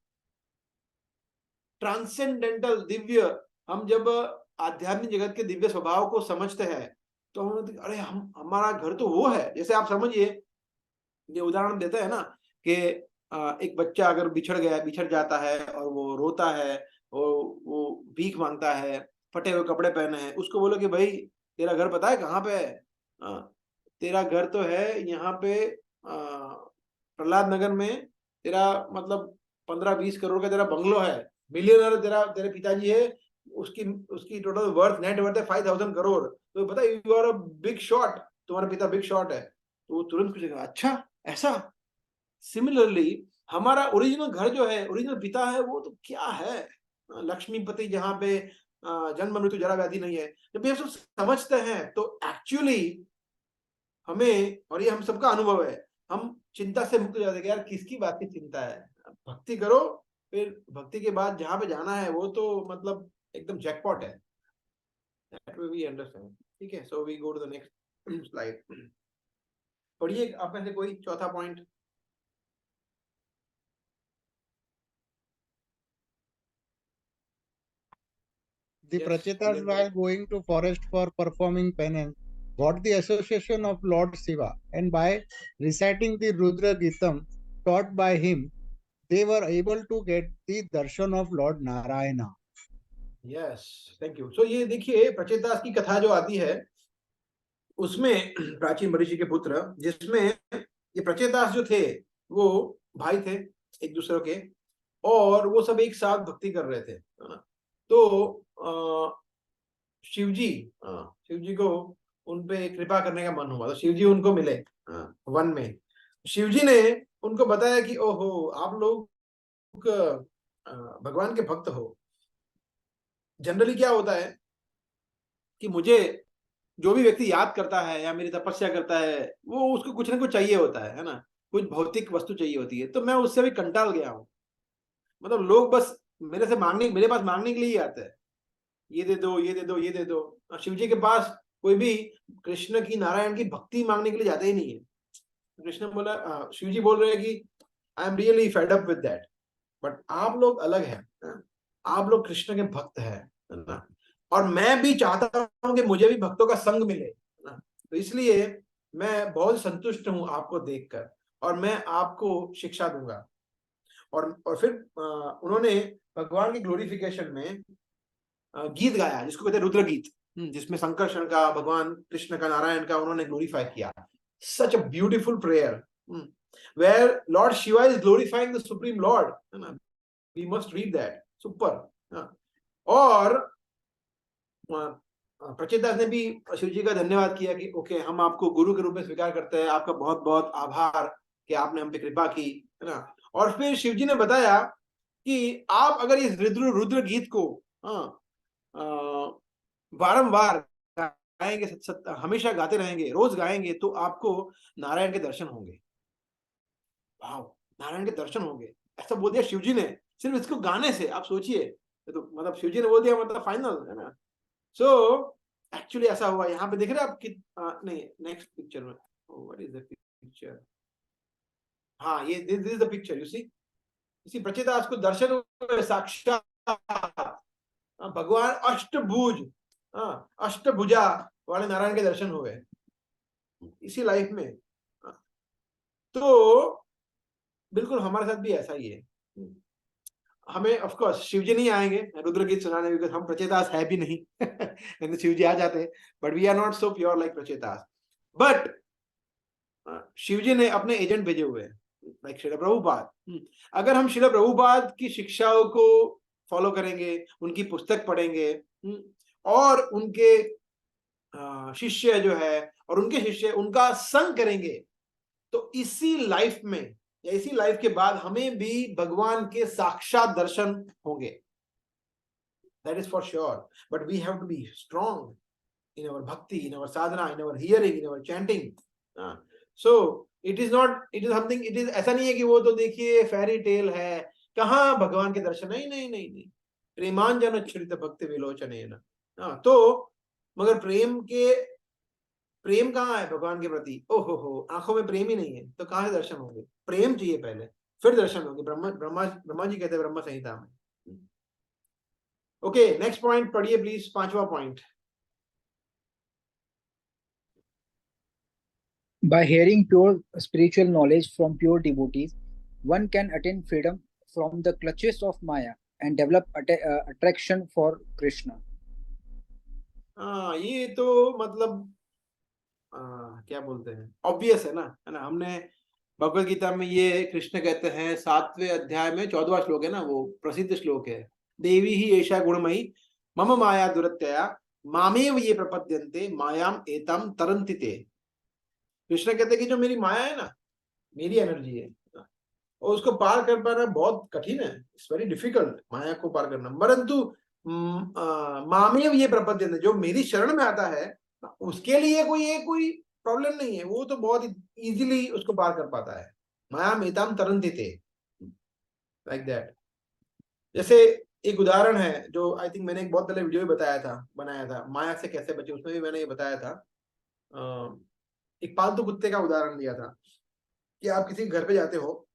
transcendental दिव्य, हम जब आध्यात्मिक जगत के दिव्य स्वभाव को समझते हैं तो हम अरे हमारा घर तो वो है। जैसे आप समझिए, ये उदाहरण देते हैं ना कि एक बच्चा अगर बिछड़ जाता है और वो रोता है और वो भीख मांगता है, फटे हुए कपड़े पहने हैं, उसको बोलो कि भाई तेरा घर पता है कहाँ पे है? तेरा घर तो है यहाँ पे प्रहलाद नगर में, तेरा मतलब 15-20 करोड़ का तेरा बंगलो है, मिलियनर तेरे पिताजी है, उसकी टोटल वर्थ, नेट वर्थ है 5000 करोड़, तो पता है you are a big shot, तुम्हारा पिता बिग शॉट है, तो वो तुरंत पूछेगा अच्छा ऐसा। सिमिलरली हमारा ओरिजिनल घर जो है, ओरिजिनल पिता है, वो तो क्या है, लक्ष्मीपति, जहाँ पे जन्म मृत्यु जरा व्याधि नहीं है। जब ये सब समझते हैं तो एक्चुअली हमें, और ये हम सबका अनुभव है, हम चिंता से मुक्त हो जाते हैं। यार किसकी बात की चिंता है, भक्ति करो, फिर भक्ति के बाद जहाँ पे जाना है वो तो मतलब एकदम जैकपॉट है। That way we understand. ठीक है, so we go to the next slide. पढ़िए आप में से कोई चौथा point. The Yes, Prachetas, Dhiren while bhai. going to forest for performing penance, got the association of Lord Shiva, and by reciting the Rudra Gitam taught by him, they were able to get the darshan of Lord Narayana. Yes, thank you. So ये देखिए प्रचेतास की कथा जो आती है उसमें प्राचीन ऋषि के पुत्र, जिसमें ये प्रचेतास जो थे वो भाई थे एक दूसरे के, और वो सब एक साथ भक्ति कर रहे थे, है ना। तो शिवजी को उन पे कृपा करने का मन हुआ, तो शिवजी उनको मिले वन में। शिवजी ने उनको बताया कि ओहो आप लोग भगवान के भक्त हो। जनरली क्या होता है कि मुझे जो भी व्यक्ति याद करता है या मेरी तपस्या करता है, वो उसको कुछ ना कुछ चाहिए होता है ना, कुछ भौतिक वस्तु चाहिए होती है। तो मैं उससे भी कंटाल गया हूँ, मतलब लोग बस मेरे पास मांगने के लिए ही आते हैं, ये दे दो, ये दे दो, ये दे दो। शिव जी के पास कोई भी कृष्ण की, नारायण की भक्ति मांगने के लिए जाता ही नहीं है। कृष्ण बोला, शिव जी बोल रहे हैं कि I am really fed up with that, but आप लोग अलग हैं, आप लोग कृष्ण के भक्त हैं, है ना, और मैं भी चाहता हूं कि मुझे भी भक्तों का संग मिले, है ना। तो इसलिए मैं बहुत संतुष्ट हूं आपको देखकर, और मैं आपको शिक्षा दूंगा। और फिर उन्होंने भगवान की ग्लोरिफिकेशन में गीत गाया जिसको कहते हैं रुद्र गीत, जिसमें संकर्षण का, भगवान कृष्ण का, नारायण का उन्होंने ग्लोरीफाई किया। Such a beautiful prayer where lord Shiva is glorifying the supreme lord, है ना। We must read that, super. और प्रचेतास ने भी शिव जी का धन्यवाद किया कि ओके हम आपको गुरु के रूप में स्वीकार करते हैं, आपका बहुत बहुत आभार कि आपने हम पे कृपा की, है ना। और फिर शिव जी ने बताया कि आप अगर इस रुद्र गीत को बारंबार गाएंगे, हमेशा गाते रहेंगे, रोज गाएंगे, तो आपको नारायण के दर्शन होंगे। वाह, नारायण के दर्शन होंगे, ऐसा बोल दिया शिव जी ने सिर्फ इसको गाने से। आप सोचिए, तो मतलब शिव जी ने बोल दिया, मतलब फाइनल, है ना। सो एक्चुअली ऐसा हुआ। यहाँ पे देख रहे हैं आप कि नहीं, नेक्स्ट पिक्चर में, व्हाट इज द पिक्चर, हाँ ये this is the picture, you see, इसी प्रचेतास को दर्शन हुए साक्षात, भगवान अष्टभुज, अष्टभुजा वाले नारायण के दर्शन हुए इसी लाइफ में। तो बिल्कुल हमारे साथ भी ऐसा ही है। हमें ऑफ कोर्स शिवजी नहीं आएंगे रुद्र गीत सुनाने, बिकॉज हम प्रचेतास है भी नहीं तो शिवजी आ जाते, but we are not so pure like Prachetas. But Shivji ने अपने एजेंट भेजे हुए हैं, लाइक श्रील प्रभुपाद। अगर हम श्रील प्रभुपाद की शिक्षाओं को फॉलो करेंगे, उनकी पुस्तक पढ़ेंगे, और उनके शिष्य जो है और उनके शिष्य उनका संग करेंगे, तो इसी लाइफ में या इसी लाइफ के बाद हमें भी भगवान के साक्षात दर्शन होंगे। That is for sure, but we have to be strong in our bhakti, in our sadhana, in our hearing, in our chanting. So it is not, it is something, it is ऐसा नहीं है कि वो तो देखिए fairy tale है, कहाँ भगवान के दर्शन, नहीं नहीं नहीं नहीं, प्रेमांजन छरित भक्ति विलोचनेन। तो मगर प्रेम कहाँ है भगवान के प्रति, ओहो आंखों में प्रेम ही नहीं है, तो कहाँ से दर्शन होंगे। प्रेम चाहिए पहले, फिर दर्शन होंगे। ब्रह्मा जी कहते हैं ब्रह्म संहिता में। ओके, नेक्स्ट पॉइंट पढ़िए प्लीज, 5वां point. By hearing pure spiritual knowledge from pure devotees, one can attain freedom from the clutches of Maya and develop attraction for Krishna. ये तो मतलब क्या बोलते हैं, ऑब्वियस है ना, हमने भगवत गीता में ये कृष्ण कहते हैं 7वें अध्याय में 14वां श्लोक है ना, वो प्रसिद्ध श्लोक है, देवी ही ऐशा गुणमयी मम माया दुरत्यया मामेव ये प्रपद्यन्ते मायाम एताम तरन्ति ते। कृष्ण कहते कि जो मेरी माया है ना, मेरी एनर्जी है, और उसको पार कर पाना बहुत कठिन है, इट्स वेरी डिफिकल्ट माया को पार करना, परंतु मामेव ये प्रपद्यन्ते, जो मेरी शरण में आता है उसके लिए कोई प्रॉब्लम नहीं है, वो तो बहुत इजीली उसको पार कर पाता है। मायाम एताम तरन्ति ते, लाइक दैट। जैसे एक उदाहरण है जो आई थिंक मैंने एक बहुत पहले वीडियो बनाया था, माया से कैसे बचे, उसमें भी मैंने ये बताया था। एक पालतू कुत्ते का उदाहरण दिया था कि आप किसी घर पे जाते हो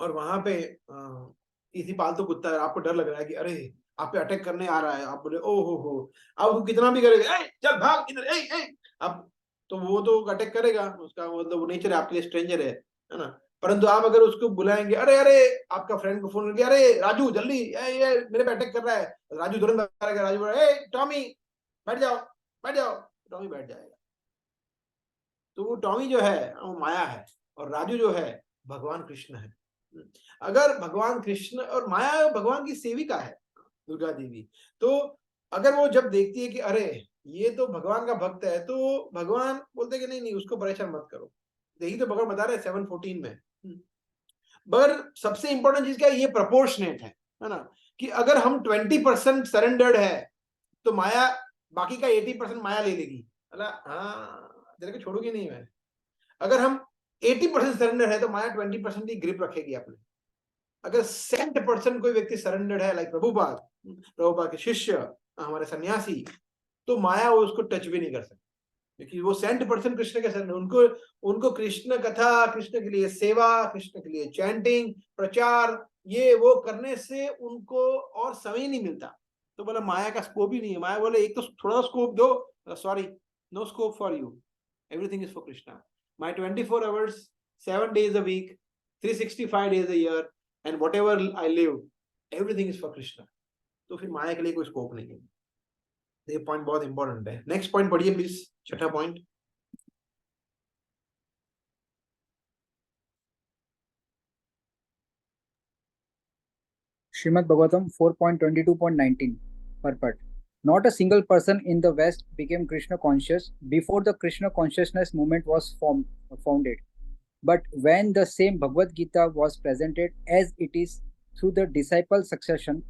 और वहां पे किसी पालतू कुत्ता है, आपको डर लग रहा है कि अरे आप पे अटैक करने आ रहा है, आप बोले ओ हो, अब वो कितना भी करेगा, चल भाग इधर, अब तो वो तो अटैक करेगा, उसका मतलब वो नेचर है, आपके लिए स्ट्रेंजर है ना। परंतु आप अगर उसको बुलाएंगे, अरे अरे आपका फ्रेंड को फोन करके, अरे राजू जल्दी, ये मेरे पे अटैक कर रहा है, राजू तुरंत आएगा, राजू बोला ए टॉमी बैठ जाओ बैठ जाओ, टॉमी बैठ जाएगा। तो वो टॉमी जो है वो माया है, और राजू जो है भगवान कृष्ण है। अगर भगवान कृष्ण और माया भगवान की सेविका है, दुर्गा देवी, तो अगर वो जब देखती है कि अरे ये तो भगवान का भक्त है, तो भगवान बोलते कि नहीं नहीं उसको परेशान मत करो। यही तो भगवान बता रहे हैं 7:14 में। मगर सबसे इंपॉर्टेंट चीज क्या है, ये प्रपोर्शनेट है ना, कि अगर हम 20% सरेंडर्ड है तो माया बाकी का 80% माया ले लेगी, हाँ तेरे को छोड़ूगी नहीं मैं। अगर हम 80% सरेंडर है तो माया 20% की ग्रिप रखेगी अपने। अगर 70% कोई व्यक्ति सरेंडर्ड है, लाइक प्रभुपाद के शिष्य, हमारे सन्यासी, तो माया वो उसको टच भी नहीं कर सकती, क्योंकि वो 70% कृष्ण के सरेंडर, उनको कृष्ण कथा, कृष्ण के लिए सेवा, कृष्ण के लिए चैंटिंग, प्रचार, ये वो करने से उनको और समय नहीं मिलता। तो बोला माया का स्कोप ही नहीं है। माया बोले एक तो थोड़ा स्कोप दो, sorry no scope for you, everything is for Krishna. My 24 hours, 7 days a week, 365 days a year, and whatever I live, everything is for Krishna. तो फिर माया के लिए कोई स्कोप नहीं है। ये पॉइंट बहुत इंपॉर्टेंट है। नेक्स्ट पॉइंट पढ़िए प्लीज, छठा point. Srimad Bhagavatam 4.22.19 purport. Not a single person in the West became Krishna conscious before the Krishna consciousness movement was founded. But when the same Bhagavad Gita was presented as it is through the disciple succession,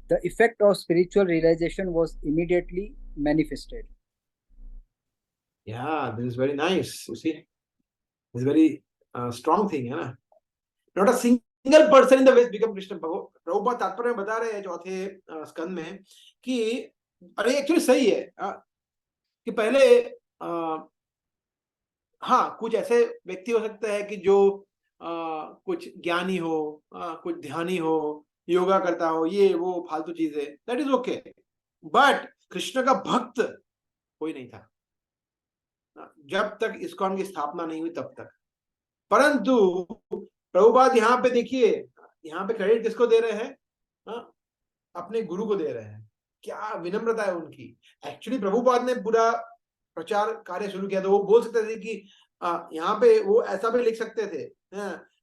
the effect of spiritual realization was immediately manifested. Yeah, this is very nice. You see, this is very strong thing, है ना? Not a single person in the West become Krishna. Prabhupada तात्पर्य में बता रहे हैं चौथे स्कंद में कि अरे एक्चुअली सही है कि पहले हाँ कुछ ऐसे व्यक्ति हो सकते हैं कि जो कुछ ज्ञानी हो, कुछ ध्यानी हो, योगा करता हो, ये वो फालतू चीजें, that is okay, but Krishna का भक्त कोई नहीं था जब तक इस्कॉन की स्थापना नहीं हुई तब तक। परंतु प्रभुपाद यहाँ पे देखिए, यहाँ पे क्रेडिट किसको दे रहे हैं? अपने गुरु को दे रहे हैं। क्या विनम्रता है उनकी। एक्चुअली प्रभुपाद ने पूरा प्रचार कार्य शुरू किया, तो वो बोल सकते थे कि यहाँ पे वो ऐसा भी लिख सकते थे,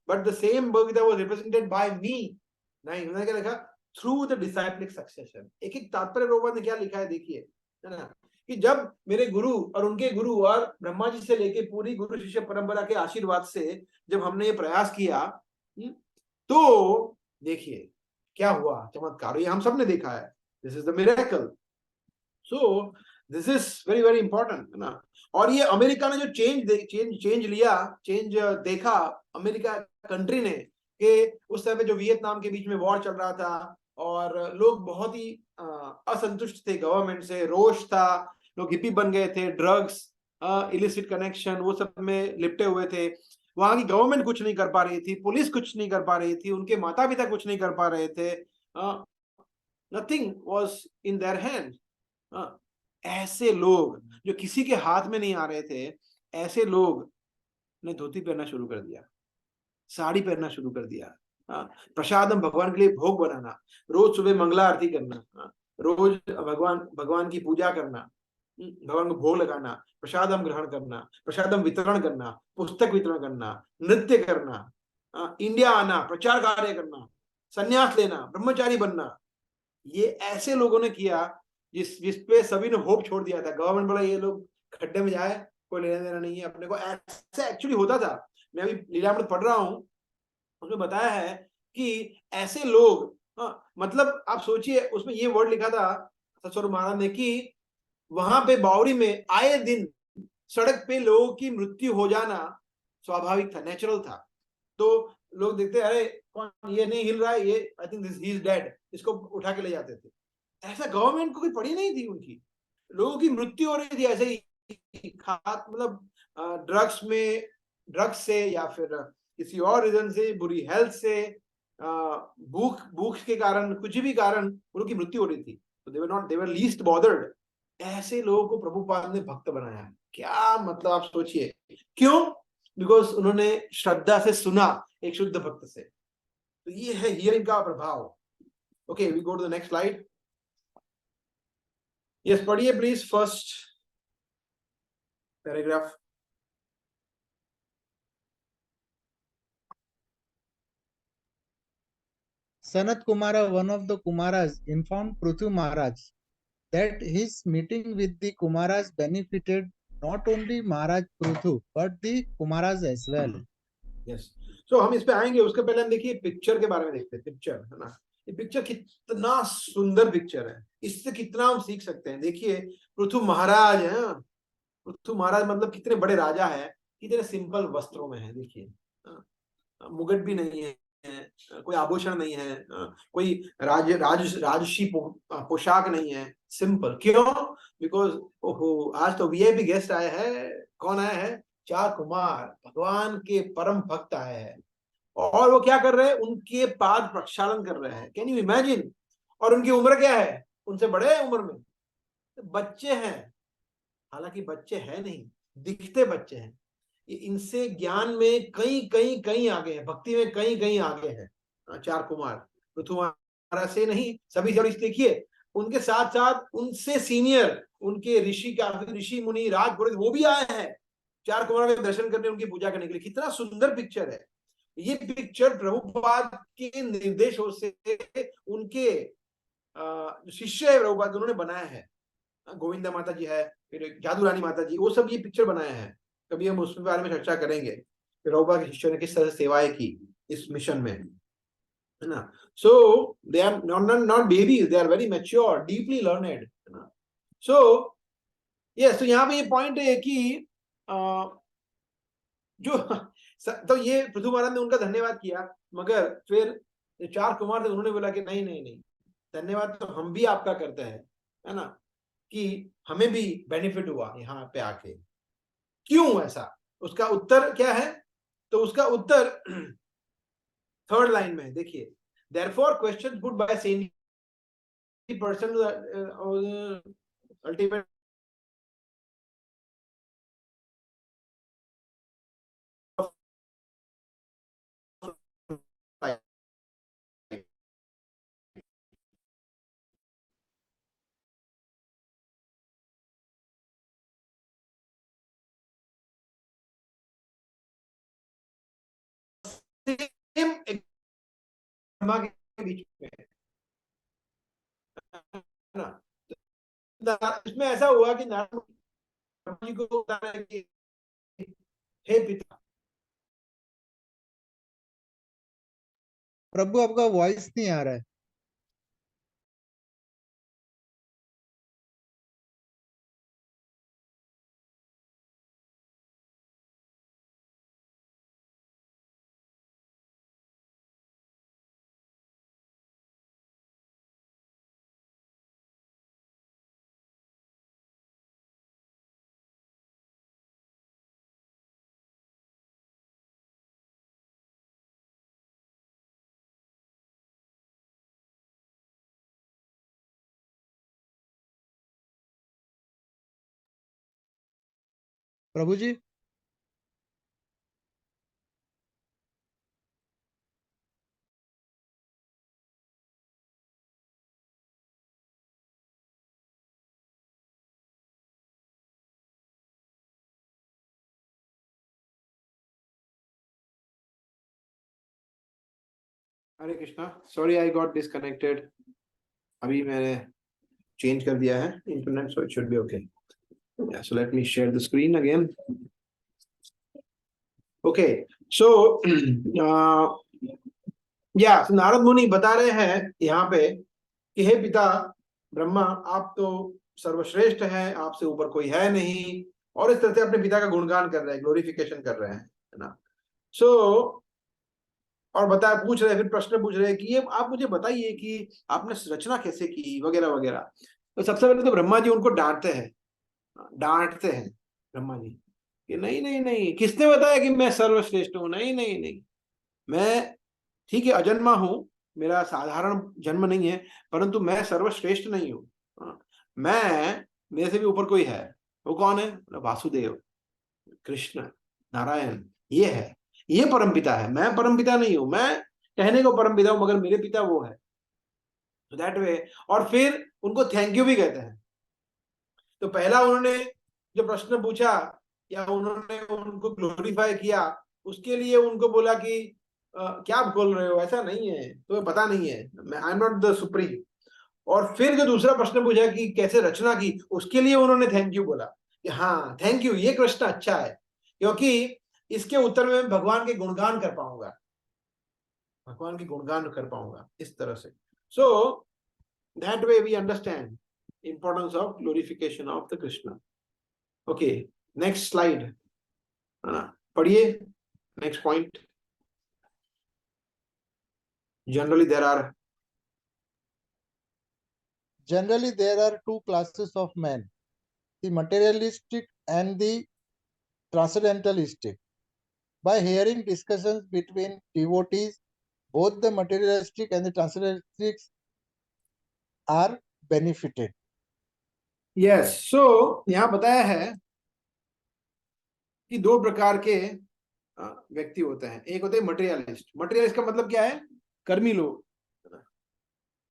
but the same Bhagavad was represented by me. नहीं, उन्होंने क्या लिखा? Through the disciplic succession. एक एक तात्पर्य प्रभुपाद ने क्या लिखा है देखिए, है ना, कि जब मेरे गुरु और उनके गुरु और ब्रह्मा जी से लेके पूरी गुरु शिष्य परंपरा के आशीर्वाद से जब हमने ये प्रयास किया, तो देखिए क्या हुआ चमत्कार, ये हम सब ने देखा है। This is the miracle. So this is very very important, है ना। और ये अमेरिका ने जो चेंज देखा, अमेरिका कंट्री ने, कि उस समय जो वियतनाम के बीच में वॉर चल रहा था और लोग बहुत ही असंतुष्ट थे गवर्नमेंट से, रोष था, लोग हिप्पी बन गए थे, ड्रग्स, इलिसिट कनेक्शन, वो सब में लिपटे हुए थे। वहां की गवर्नमेंट कुछ नहीं कर पा रही थी, पुलिस कुछ नहीं कर पा रही थी, उनके माता पिता कुछ नहीं कर पा रहे थे, nothing was in their hand. ऐसे लोग जो किसी के हाथ में नहीं आ रहे थे, ऐसे लोग ने धोती पहनना शुरू कर दिया, साड़ी पहनना शुरू कर दिया, प्रसादम भगवान के लिए भोग बनाना, रोज सुबह मंगला आरती करना, रोज भगवान की पूजा करना, भगवान को भोग लगाना, प्रसादम ग्रहण करना, प्रसादम वितरण करना, पुस्तक वितरण करना, नृत्य करना, इंडिया आना, प्रचार कार्य करना, संन्यास लेना, ब्रह्मचारी बनना। ये ऐसे लोगों ने किया जिस पे सभी ने होप छोड़ दिया था। गवर्नमेंट बोला ये लोग खड्डे में जाए, कोई लेना देना नहीं है अपने को, ऐसे एक्चुअली होता था। मैं अभी लीलामृत पढ़ रहा हूँ, उसमें बताया है कि ऐसे लोग, मतलब आप सोचिए, उसमें ये वर्ड लिखा था सतस्वरूप महाराज ने कि वहां पे बावड़ी में आए दिन सड़क पे लोगों की मृत्यु हो जाना स्वाभाविक था, नेचुरल था। तो लोग देखते अरे कौन ये नहीं हिल रहा है, ये I think this he is dead, इसको उठा के ले जाते थे। ऐसा गवर्नमेंट को कोई पड़ी नहीं थी उनकी, लोगों की मृत्यु हो रही थी ऐसे ही खात, मतलब ड्रग्स से या फिर किसी और रीजन से, बुरी हेल्थ से, भूख के कारण, कुछ भी कारण उनकी की मृत्यु हो रही थी। तो दे वर लीस्ट बॉदर्ड। ऐसे लोगों को प्रभुपाद ने भक्त बनाया। क्या मतलब आप सोचिए, क्यों? बिकॉज उन्होंने श्रद्धा से सुना एक शुद्ध भक्त से। तो ये है हियरिंग का प्रभाव। Okay, we go to the next slide. Yes, पढ़िए please first paragraph. Sanat Kumara, one of the Kumaras, informed Prithu Maharaj that his meeting with the Kumaras benefited not only Maharaj Prithu but the Kumaras as well. Yes, so हम इस पे आएंगे, उसके पहले हम देखिए picture के बारे में देखते हैं। पिक्चर है ना, ये पिक्चर कितना सुंदर पिक्चर है, इससे कितना हम सीख सकते हैं। देखिए पृथु महाराज है, पृथु महाराज मतलब कितने बड़े राजा है, कितने सिंपल वस्त्रों में है। देखिए मुगट भी नहीं है, कोई आभूषण नहीं है, कोई राजसी पोशाक नहीं है, सिंपल। क्यों? बिकॉज ओहो, आज तो वीआईपी गेस्ट आए हैं। कौन आए हैं? 4 कुमार, भगवान के परम भक्त आए हैं। और वो क्या कर रहे हैं? उनके पाद प्रक्षालन कर रहे हैं। Can you imagine? और उनकी उम्र क्या है? उनसे बड़े उम्र में बच्चे हैं, हालांकि बच्चे हैं नहीं, दिखते बच्चे हैं। इनसे ज्ञान में कहीं कहीं कहीं आगे है, भक्ति में कहीं कहीं आगे है 4 कुमार। तो तुम्हारा से नहीं, सभी जब देखिए उनके साथ साथ उनसे सीनियर उनके ऋषि, काफी ऋषि मुनि राज पुरोहित वो भी आए हैं 4 कुमार के दर्शन करने, उनकी पूजा करने के लिए। कितना सुंदर पिक्चर है ये। पिक्चर प्रभुपाद के निर्देशों से उनके शिष्य है प्रभुपाद, उन्होंने बनाया है। गोविंदा माता जी है, फिर जादू रानी माता जी, वो सब ये पिक्चर बनाया है। कभी हम उसके बारे में चर्चा करेंगे, प्रभुपाद के शिष्यों ने किस तरह से सेवाएं की इस मिशन में, है ना। So they are not babies, they are very mature, deeply learned, है ना। सो यस, तो यहाँ पे ये पॉइंट है कि जो तो ये पृथु महाराज ने उनका धन्यवाद किया, मगर फिर 4 कुमार थे, उन्होंने बोला कि नहीं नहीं नहीं, धन्यवाद तो हम भी आपका करते हैं, है ना, कि हमें भी बेनिफिट हुआ यहाँ पे आके। क्यों ऐसा? उसका उत्तर क्या है? तो उसका उत्तर 3rd लाइन में देखिए, therefore questions put by senior person ultimate के बीच में, है ना। इसमें ऐसा हुआ कि नारायण जी को कि हे पिता। प्रभु आपका वॉइस नहीं आ रहा है। Prabhu ji, Hare Krishna, sorry I got disconnected. अभी मैंने चेंज कर दिया है internet, so it should be okay. So let me share the screen again. Okay, so Narad Muni बता रहे हैं यहाँ पे कि हे पिता ब्रह्मा, आप तो सर्वश्रेष्ठ हैं, आपसे ऊपर कोई है नहीं, और इस तरह से अपने पिता का गुणगान कर रहे हैं, ग्लोरिफिकेशन कर रहे हैं, है ना. सो और पूछ रहे, फिर प्रश्न पूछ रहे कि ये आप मुझे बताइए कि आपने रचना कैसे की, वगैरह वगैरह. तो सबसे पहले तो ब्रह्मा जी उनको डांटते हैं ब्रह्मा जी कि नहीं नहीं नहीं, किसने बताया कि मैं सर्वश्रेष्ठ हूं, नहीं नहीं नहीं, मैं ठीक है अजन्मा हूं, मेरा साधारण जन्म नहीं है, परंतु मैं सर्वश्रेष्ठ नहीं हूं. मैं, मेरे से भी ऊपर कोई है. वो कौन है? वासुदेव, कृष्ण, नारायण, ये है, ये परमपिता है, मैं परमपिता नहीं हूं. मैं कहने को परमपिता हूं, मगर मेरे पिता वो है. That way. और फिर उनको थैंक यू भी कहते हैं. तो पहला उन्होंने जो प्रश्न पूछा या उन्होंने उनको ग्लोरीफाई किया, उसके लिए उनको बोला कि क्या बोल रहे हो, ऐसा नहीं है, तुम्हें पता नहीं है, I am not the supreme. और फिर जो दूसरा प्रश्न पूछा कि कैसे रचना की, उसके लिए उन्होंने थैंक यू बोला कि हाँ थैंक यू, ये प्रश्न अच्छा है, क्योंकि इसके उत्तर में भगवान के गुणगान कर पाऊंगा, भगवान के गुणगान कर पाऊंगा इस तरह से. So that way we understand importance of glorification of the Krishna. Okay, next slide, है ना, पढ़िए next point. Generally there are two classes of men, the materialistic and the transcendentalistic. By hearing discussions between devotees, both the materialistic and the transcendentalistic are benefited. Yes, so यहाँ बताया है कि दो प्रकार के व्यक्ति होते हैं. एक होते हैं मटेरियलिस्ट. मटेरियलिस्ट का मतलब क्या है? कर्मी लोग.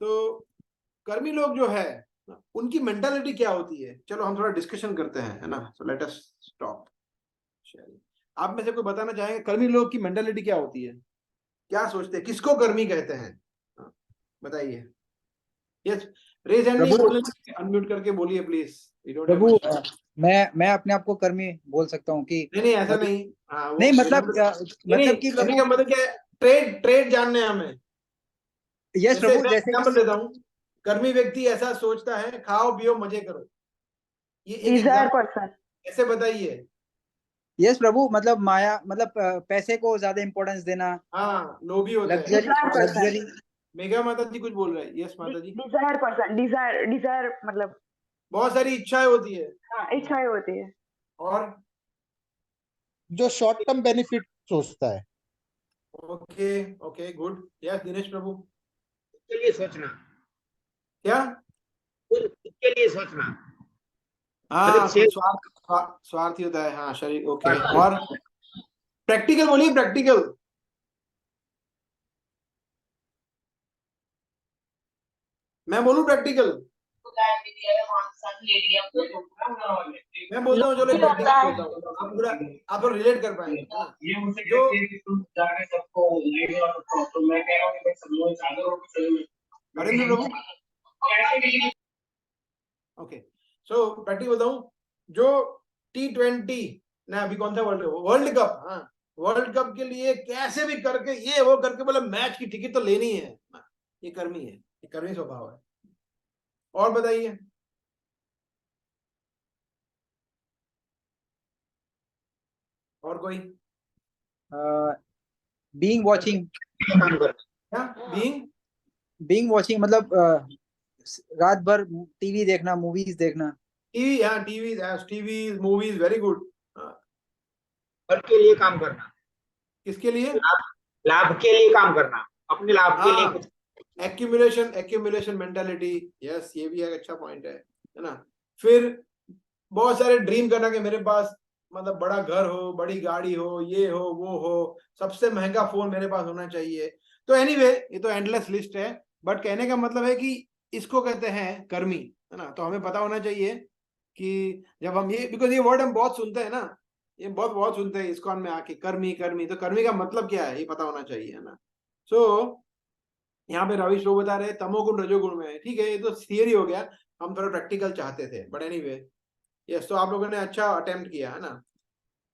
तो कर्मी लोग जो है उनकी मेंटालिटी क्या होती है, चलो हम थोड़ा डिस्कशन करते हैं, है ना. So let us stop. आप में से कोई बताना चाहेंगे कर्मी लोग की मेंटालिटी क्या होती है, क्या सोचते हैं, किसको कर्मी कहते हैं? बताइए. यस, रेज हैंड नहीं बोलने, अनम्यूट करके बोलिए प्लीज. प्रभु, मैं अपने आप को कर्मी बोल सकता हूँ कि नहीं ऐसा नहीं. हाँ, नहीं मतलब कि कर्मी का मतलब क्या है? ट्रेड जानने हैं हमें. यस प्रभु, जैसे एग्जांपल देता हूँ. कर्मी व्यक्ति ऐसा सोचता है, खाओ पियो मजे करो, ये एक एग्जांपल. ऐसे बताइए. यस प्रभु, मतलब माया, मतलब पैसे को ज्यादा इंपॉर्टेंस देना. हाँ, लोभी होता है. लग्जरी. मेघा माता जी कुछ बोल रहे हैं. यस माता जी. डिजायर मतलब बहुत सारी इच्छाएं होती है. हाँ, इच्छाएं होती है. और जो शॉर्ट टर्म बेनिफिट सोचता है. Okay okay good. Yes Dinesh Prabhu. के लिए सोचना. क्या? के लिए सोचना. हाँ, स्वार्थी होता है. हाँ शरीर. ओके. और प्रैक्टिकल बोलिए, प्रैक्टिकल. मैं बोलूं प्रैक्टिकल? मैं बोलता हूँ, चलो प्रैक्टिकल बोलता हूँ, आप लोग रिलेट कर पाएंगे. नरेंद्र प्रभु. ओके, सो प्रैक्टिकल बताऊं. जो T20 ना, अभी कौन सा वर्ल्ड कप, हाँ वर्ल्ड कप के लिए कैसे भी करके ये वो करके बोला मैच की टिकट तो लेनी है, ये कर्मी है, ये कर्मी स्वभाव है. और बताइए. और कोई? Being watching. क्या बीइंग वॉचिंग मतलब रात भर टीवी देखना, मूवीज देखना. टीवी, हाँ टीवी मूवीज. Very good. फल के लिए काम करना. किसके लिए? लाभ के लिए काम करना, अपने लाभ के लिए कुछ. Accumulation mentality. यस, ये भी एक अच्छा पॉइंट है ना. फिर बहुत सारे ड्रीम करना कि मेरे पास मतलब बड़ा घर हो, बड़ी गाड़ी हो, ये हो वो हो, सबसे महंगा फोन मेरे पास होना चाहिए. तो एनीवे, ये तो एंडलेस लिस्ट है, बट कहने का मतलब है कि इसको कहते हैं कर्मी, है ना. तो हमें पता होना चाहिए कि जब हम ये, बिकॉज ये वर्ड हम बहुत सुनते हैं ना, ये बहुत सुनते हैं इस्कॉन में आके, कर्मी कर्मी. तो कर्मी का मतलब क्या है ये पता होना चाहिए, है ना. सो यहाँ पे रविश लोग बता रहे तमोगुण रजोगुण में है, ठीक है, ये तो थियरी हो गया, हम थोड़ा प्रैक्टिकल चाहते थे, बट एनीवे यस, तो आप लोगों ने अच्छा अटेम्प्ट किया है ना।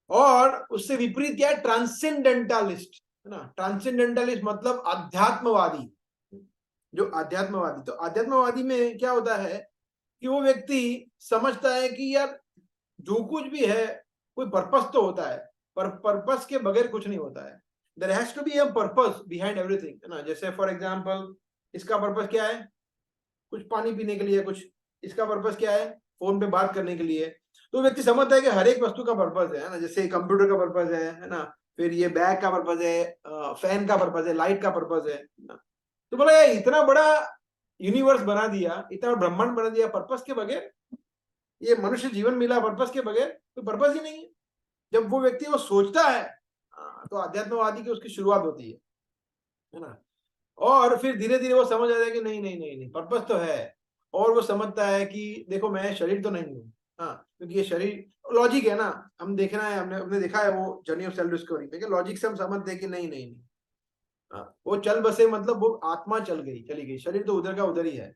और उससे विपरीत क्या है, ट्रांसेंडेंटलिस्ट, है ना। ट्रांसेंडेंटलिस्ट मतलब अध्यात्मवादी, जो अध्यात्मवादी, तो अध्यात्मवादी में क्या होता है कि वो व्यक्ति समझता है कि यार जो कुछ भी है कोई पर्पस तो होता है, पर पर्पस के बगैर कुछ नहीं होता है। There has to be a purpose behind everything, है ना। जैसे फॉर एग्जांपल इसका पर्पस क्या है, कुछ पानी पीने के लिए, कुछ इसका पर्पस क्या है, फोन पे बात करने के लिए। तो व्यक्ति समझता है कि हर एक वस्तु का पर्पस है ना। जैसे कंप्यूटर का पर्पस है ना, फिर ये बैग का पर्पस है, फैन का पर्पस है, लाइट का पर्पस है ना। तो बोला यार इतना बड़ा यूनिवर्स बना दिया, इतना ब्रह्मांड बना दिया पर्पस के बगैर, ये मनुष्य जीवन मिला पर्पस के बगैर, तो पर्पस ही नहीं है। जब वो व्यक्ति वो सोचता है, तो अध्यात्मवादी की उसकी शुरुआत होती है ना। और फिर धीरे धीरे वो समझ आता है कि नहीं नहीं नहीं नहीं, पर्पस तो है। और वो समझता है कि देखो मैं शरीर तो नहीं हूँ, हाँ, क्योंकि ये शरीर लॉजिक है ना, हम देखना है, हमने देखा है वो जर्नी ऑफ सेल्फ डिस्कवरी में कि लॉजिक से हम समझते हैं कि नहीं नहीं नहीं, हाँ, वो चल बसे मतलब वो आत्मा चल गई, चली गई, शरीर तो उधर का उधर ही है।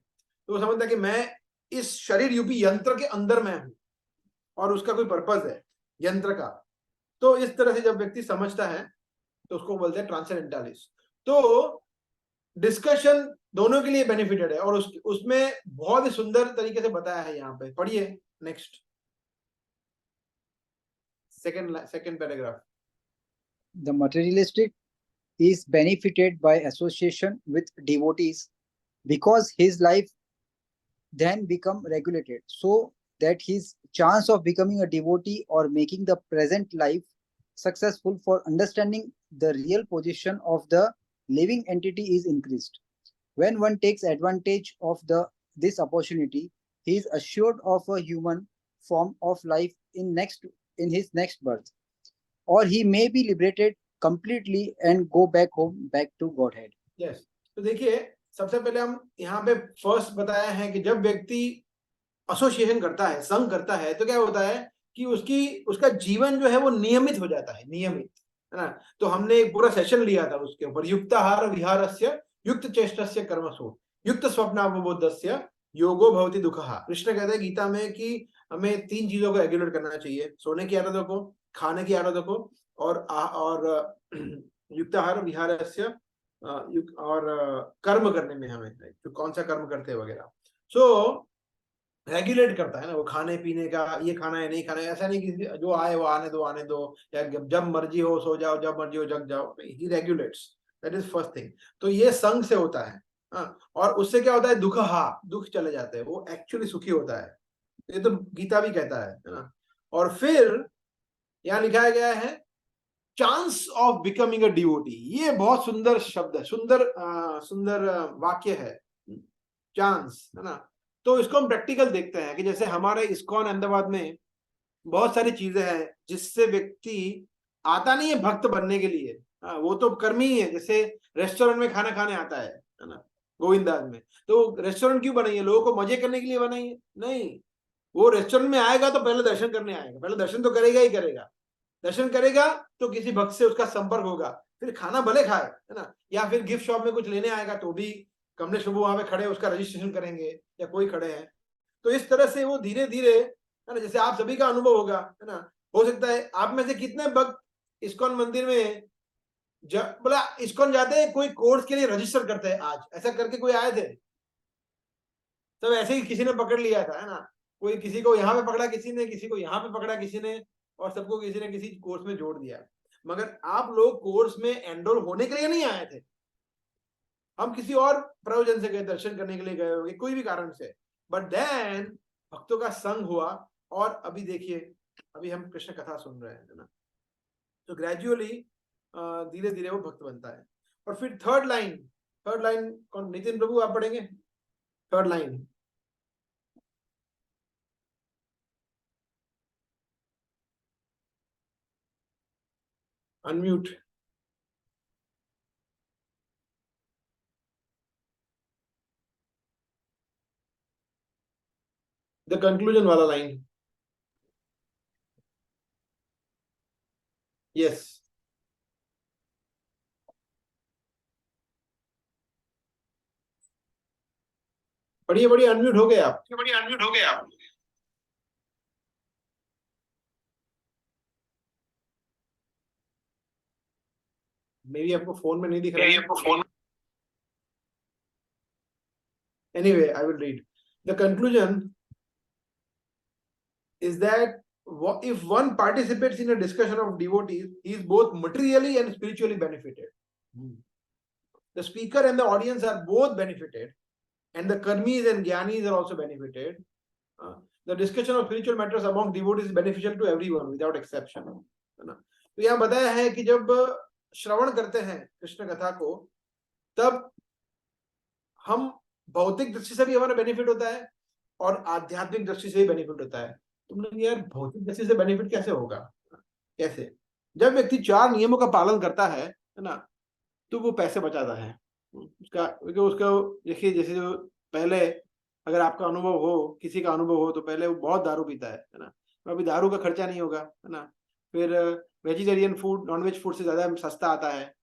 तो वो समझता है कि मैं इस शरीर रूपी यंत्र के अंदर मैं हूँ और उसका कोई पर्पस है यंत्र का। तो इस तरह से जब व्यक्ति समझता है तो उसको बोलते हैं ट्रांसेंडेंटलिस्ट। तो डिस्कशन दोनों के लिए बेनिफिटेड है, और उसमें बहुत ही सुंदर तरीके से बताया है। यहाँ पे पढ़िए next, second paragraph. The materialistic is benefited by association with devotees because his life then become regulated so that his chance of becoming a devotee or making the present life successful for understanding the real position of the living entity is increased. When one takes advantage of this opportunity, he is assured of a human form of life in his next birth, or he may be liberated completely and go back home, back to Godhead. Yes, तो देखिए सबसे पहले हम यहाँ पे first बताया है कि जब व्यक्ति एसोसिएशन करता है, संग करता है, तो क्या होता है कि उसका जीवन जो है वो नियमित हो जाता है, नियमित, है ना। तो हमने एक पूरा सेशन लिया था उसके ऊपर, युक्ताहार विहारस्य युक्त चेष्टस्य कर्मसु युक्त स्वप्नावबोधस्य योगो भवति दुःखः। कृष्ण कहते हैं गीता में कि हमें 3 चीजों को रेगुलेट करना चाहिए, सोने की आदतों को, खाने की आदतों को, और युक्ताहार विहारस्य और कर्म करने में हमें, तो कौन सा कर्म करते हैं वगैरह। सो रेगुलेट करता है ना वो, खाने पीने का, ये खाना है नहीं खाना है, ऐसा नहीं कि जो आए वो आने दो, या जब मर्जी हो सो जाओ, जब मर्जी हो जग जाओ, he regulates. That is first thing. तो ये संग से होता है, हाँ। और उससे क्या होता है, दुख, हा, दुख चले जाते हैं, वो एक्चुअली सुखी होता है। ये तो गीता भी कहता है ना। और फिर यहाँ लिखाया गया है chance of becoming a devotee. ये बहुत सुंदर शब्द है, सुंदर वाक्य है, चांस, है ना। तो इसको हम प्रैक्टिकल देखते हैं कि जैसे हमारे इस्कॉन अहमदाबाद में बहुत सारी चीजें हैं जिससे व्यक्ति आता नहीं है भक्त बनने के लिए, हाँ, वो तो कर्मी ही है। जैसे रेस्टोरेंट में खाना खाने आता है ना, गोविंदास में। तो रेस्टोरेंट क्यों बनाई है, लोगों को मजे करने के लिए बनाई है? नहीं, वो रेस्टोरेंट में आएगा तो पहले दर्शन करने आएगा, पहले दर्शन तो करेगा ही करेगा। दर्शन करेगा तो किसी भक्त से उसका संपर्क होगा, फिर खाना भले खाए, है ना, या फिर गिफ्ट शॉप में कुछ लेने आएगा तो भी कमलेश प्रभु वहां पे खड़े उसका रजिस्ट्रेशन करेंगे, या कोई खड़े हैं। तो इस तरह से वो धीरे धीरे, है ना, जैसे आप सभी का अनुभव होगा, है ना। हो सकता है आप में से कितने भक्त इस्कॉन मंदिर में बोला इस्कॉन जाते हैं, कोई कोर्स के लिए रजिस्टर करते हैं, आज ऐसा करके कोई आए थे? सब ऐसे ही किसी ने पकड़ लिया था, है ना। कोई किसी को यहाँ पे पकड़ा, किसी ने किसी को यहाँ पे पकड़ा, किसी ने, और सबको किसी ने किसी कोर्स में जोड़ दिया। मगर आप लोग कोर्स में एनरोल होने के लिए नहीं आए थे, हम किसी और प्रयोजन से गए, दर्शन करने के लिए गए होंगे, कोई भी कारण से। बट देन भक्तों का संग हुआ, और अभी देखिए, अभी हम कृष्ण कथा सुन रहे हैं, है ना। तो ग्रेजुअली धीरे धीरे वो भक्त बनता है। और फिर थर्ड लाइन कौन, नितिन प्रभु आप पढ़ेंगे third line? Unmute. The conclusion वाला लाइन, यस। पढ़िए पढ़िए, अनम्यूट हो गए आप। मे बी आपको फोन में नहीं दिख रहा है। Anyway, I will read. The conclusion is that if one participates in a discussion of devotees, he is both materially and spiritually benefited. The speaker and the audience are both benefited, and the karmis and gyanis are also benefited. The discussion of spiritual matters among devotees is beneficial to everyone without exception. है ना? तो यहाँ बताया है कि जब श्रवण करते हैं कृष्ण कथा को, तब हम भौतिक दृष्टि से भी हमारा बेनिफिट होता है और आध्यात्मिक दृष्टि से भी बेनिफिट होता है। तुमने यार भौतिक दृष्टि से बेनिफिट कैसे होगा? कैसे? जब व्यक्ति 4 नियमों का पालन करता है ना, तो वो पैसे बचाता है उसका। देखिए, जैसे जो पहले अगर आपका अनुभव हो, किसी का अनुभव हो, तो पहले वो बहुत दारू पीता है ना, तो अभी दारू का खर्चा नहीं होगा, है ना। फिर vegetarian food non veg food से ज्यादा सस्ता आता है।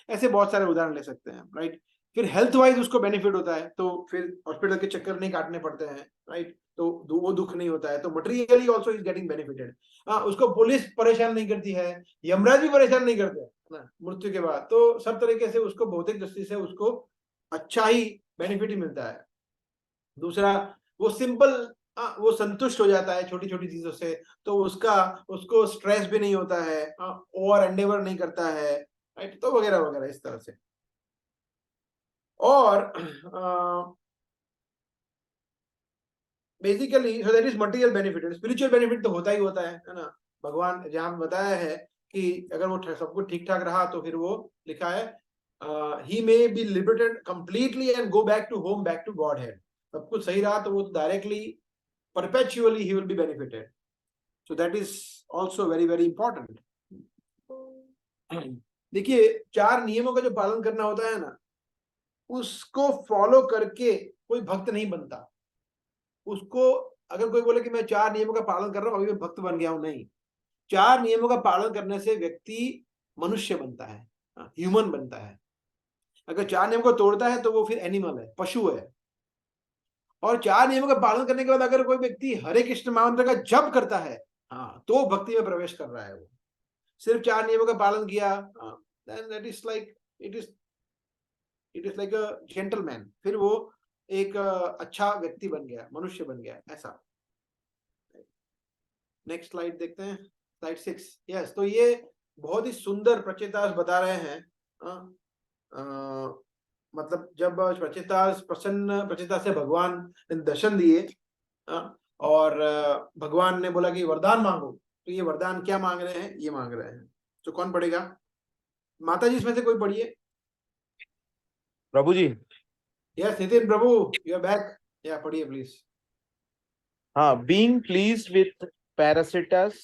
ऐसे बहुत सारे उदाहरण ले सकते हैं, राइट। फिर हेल्थ वाइज उसको बेनिफिट होता है, तो फिर हॉस्पिटल के चक्कर नहीं काटने पड़ते हैं, राइट। तो वो दुख नहीं होता है, तो materially also is getting benefited. उसको पुलिस परेशान नहीं करती है, यमराज भी परेशान नहीं करते ना मृत्यु के बाद। तो सब तरीके से उसको भौतिक दृष्टि से उसको अच्छा ही बेनिफिट ही मिलता है। दूसरा, वो सिंपल वो संतुष्ट हो जाता है छोटी छोटी चीजों से, तो उसको स्ट्रेस भी नहीं होता है, ओवर एंडेवर नहीं करता है, राइट। तो वगैरह वगैरह इस तरह से। और basically so that is material benefit. Spiritual benefit तो होता ही होता है ना। भगवान जहां बताया है कि अगर वो सब कुछ ठीक ठाक रहा, तो फिर वो लिखा है he may be liberated completely and go back to home, back to Godhead. सब कुछ सही रहा तो वो directly perpetually he will be benefited. So that is also very very important. देखिए, 4 नियमों का जो पालन करना होता है ना, उसको फॉलो करके कोई भक्त नहीं बनता। उसको अगर कोई बोले कि मैं 4 नियमों का पालन कर रहा हूं, अभी मैं भक्त बन गया हूं, नहीं। 4 नियमों का पालन करने से व्यक्ति मनुष्य बनता है, ह्यूमन बनता है। अगर 4 नियमों को तोड़ता है तो वो फिर एनिमल है, पशु है। और 4 नियमों का पालन करने के बाद अगर कोई व्यक्ति हरे कृष्ण महामंत्र का जप करता है, तो भक्ति में प्रवेश कर रहा है। वो सिर्फ 4 नियमों का पालन किया, then that is like it is like a gentleman, फिर वो एक अच्छा व्यक्ति बन गया, मनुष्य बन गया, ऐसा। नेक्स्ट स्लाइड देखते हैं, स्लाइड 6। यस, तो ये बहुत ही सुंदर प्रचेतास बता रहे हैं। मतलब जब प्रचेतास से भगवान ने दर्शन दिए, और भगवान ने बोला कि वरदान मांगो, तो ये वरदान क्या मांग रहे हैं? ये मांग रहे हैं। तो कौन पढ़ेगा? माता जी इसमें से कोई पढ़िए। Prabhu ji. Yes Nitin Prabhu, you are back. या पढ़िए प्लीज। हाँ, being pleased with Parasitas,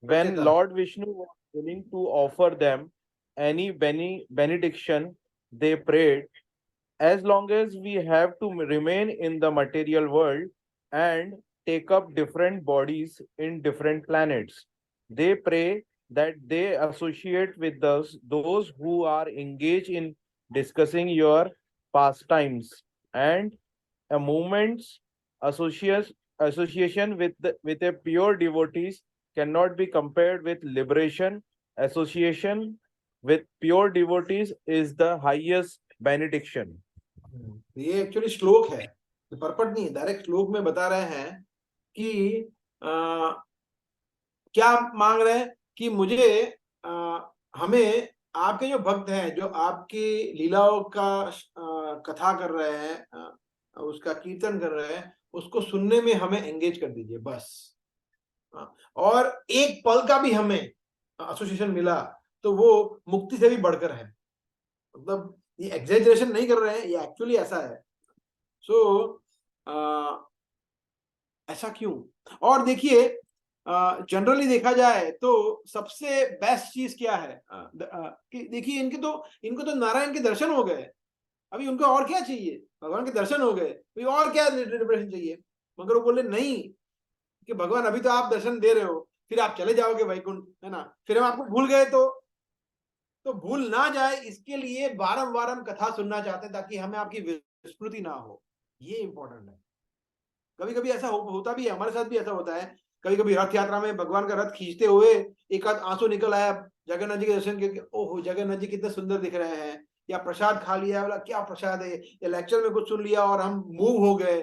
when Prachetas. Lord Vishnu was willing to offer them any benediction, they prayed, as long as we have to remain in the material world and take up different bodies in different planets, they pray that they associate with those who are engaged in discussing your pastimes, and a moment's association with a pure devotees cannot be compared with liberation. Association with pure devotees is the highest benediction. ये actually श्लोक है, purport नहीं है, direct श्लोक में बता रहे हैं कि क्या मांग रहे हैं कि मुझे हमें आपके जो भक्त हैं, जो आपकी लीलाओं का कथा कर रहे हैं, उसका कीर्तन कर रहे हैं, उसको सुनने में हमें एंगेज कर दीजिए बस। और एक पल का भी हमें एसोसिएशन मिला तो वो मुक्ति से भी बढ़कर है। मतलब ये एग्जैजरेशन नहीं कर रहे हैं, ये एक्चुअली ऐसा है। सो ऐसा क्यों? और देखिए, जनरली देखा जाए तो सबसे बेस्ट चीज क्या है कि देखिए, इनको तो नारायण के दर्शन हो गए, अभी उनको और क्या चाहिए? भगवान के दर्शन हो गए, अभी और क्या लिबरेशन चाहिए? मगर वो बोले नहीं कि भगवान अभी तो आप दर्शन दे रहे हो, फिर आप चले जाओगे वैकुंठ, है ना। फिर हम आपको भूल गए तो भूल ना जाए, इसके लिए बारंबार हम कथा सुनना चाहते हैं, ताकि हमें आपकी विस्मृति ना हो। ये इंपॉर्टेंट है। कभी कभी ऐसा होता भी है, हमारे साथ भी ऐसा होता है। कभी कभी रथ यात्रा में भगवान का रथ खींचते हुए एक आध आंसू निकल आया जगन्नाथ जी के दर्शन करके, ओहो जगन्नाथ जी कितने सुंदर दिख रहे हैं, या प्रसाद खा लिया, बोला क्या प्रसाद है, या लेक्चर में कुछ सुन लिया और हम मूव हो गए।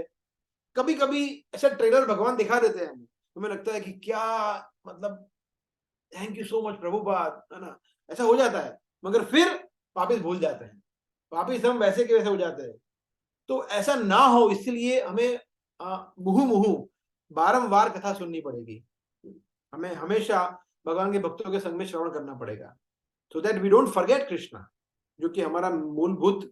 कभी कभी ऐसा ट्रेलर भगवान दिखा देते हैं, हमें लगता है कि क्या मतलब thank you so much Prabhupada, है ना, ऐसा हो जाता है। मगर फिर वापिस भूल जाते हैं, वापिस हम वैसे के वैसे हो जाते हैं। तो ऐसा ना हो इसलिए हमें मुहु मुहु बारंबार कथा सुननी पड़ेगी। हमें हमेशा भगवान के भक्तों के संग में श्रवण करना पड़ेगा, so that we don't forget Krishna, जो कि हमारा मूलभूत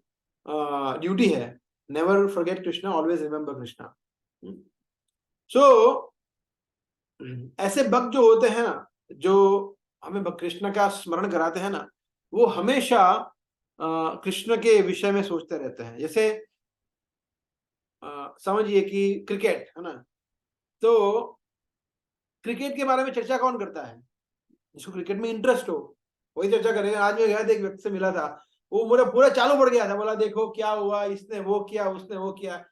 ड्यूटी है। Never forget Krishna, always remember Krishna. So ऐसे भक्त जो होते हैं ना, जो हमें कृष्ण का स्मरण कराते हैं ना, वो हमेशा कृष्ण के विषय में सोचते रहते हैं। जैसे समझिए कि क्रिकेट है ना, तो क्रिकेट के बारे में चर्चा कौन करता है? जिसको क्रिकेट में इंटरेस्ट हो वही चर्चा करेगा। आज मैं गया था, एक व्यक्ति से मिला था, वो मेरा पूरा चालू पड़ गया था, बोला देखो क्या हुआ, इसने वो किया, उसने वो किया।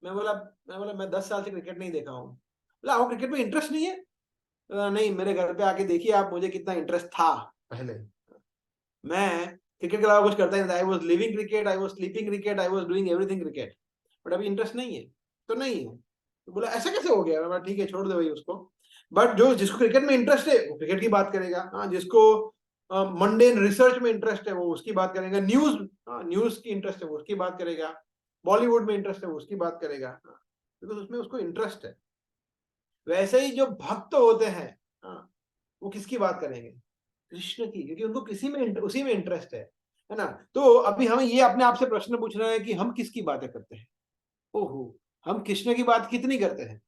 मैं बोला मैं 10 साल से क्रिकेट नहीं देखा हूँ। बोला आपको क्रिकेट में इंटरेस्ट नहीं है? नहीं, मेरे घर पे आके देखिए आप, मुझे कितना इंटरेस्ट था पहले। मैं क्रिकेट के अलावा कुछ करता ही नहीं था। I was living cricket, I was sleeping cricket, I was doing everything cricket. But अभी इंटरेस्ट नहीं है तो नहीं है। तो बोला ऐसा कैसे हो गया? मैं ठीक है छोड़ दो भाई उसको। बट जो जिसको क्रिकेट में इंटरेस्ट है वो क्रिकेट की बात करेगा। हाँ, जिसको मंडेन रिसर्च में इंटरेस्ट है वो उसकी बात करेगा। न्यूज की इंटरेस्ट है वो उसकी बात करेगा। बॉलीवुड में इंटरेस्ट है वो उसकी बात करेगा, बिकॉज उसमें उसको इंटरेस्ट है। वैसे ही जो भक्त होते हैं वो किसकी बात करेंगे? कृष्ण की, क्योंकि उनको किसी में उसी में इंटरेस्ट है ना। तो अभी हमें ये अपने आप से प्रश्न पूछना है कि हम किसकी बातें करते हैं। ओहो, हम कृष्ण की बात कितनी करते हैं?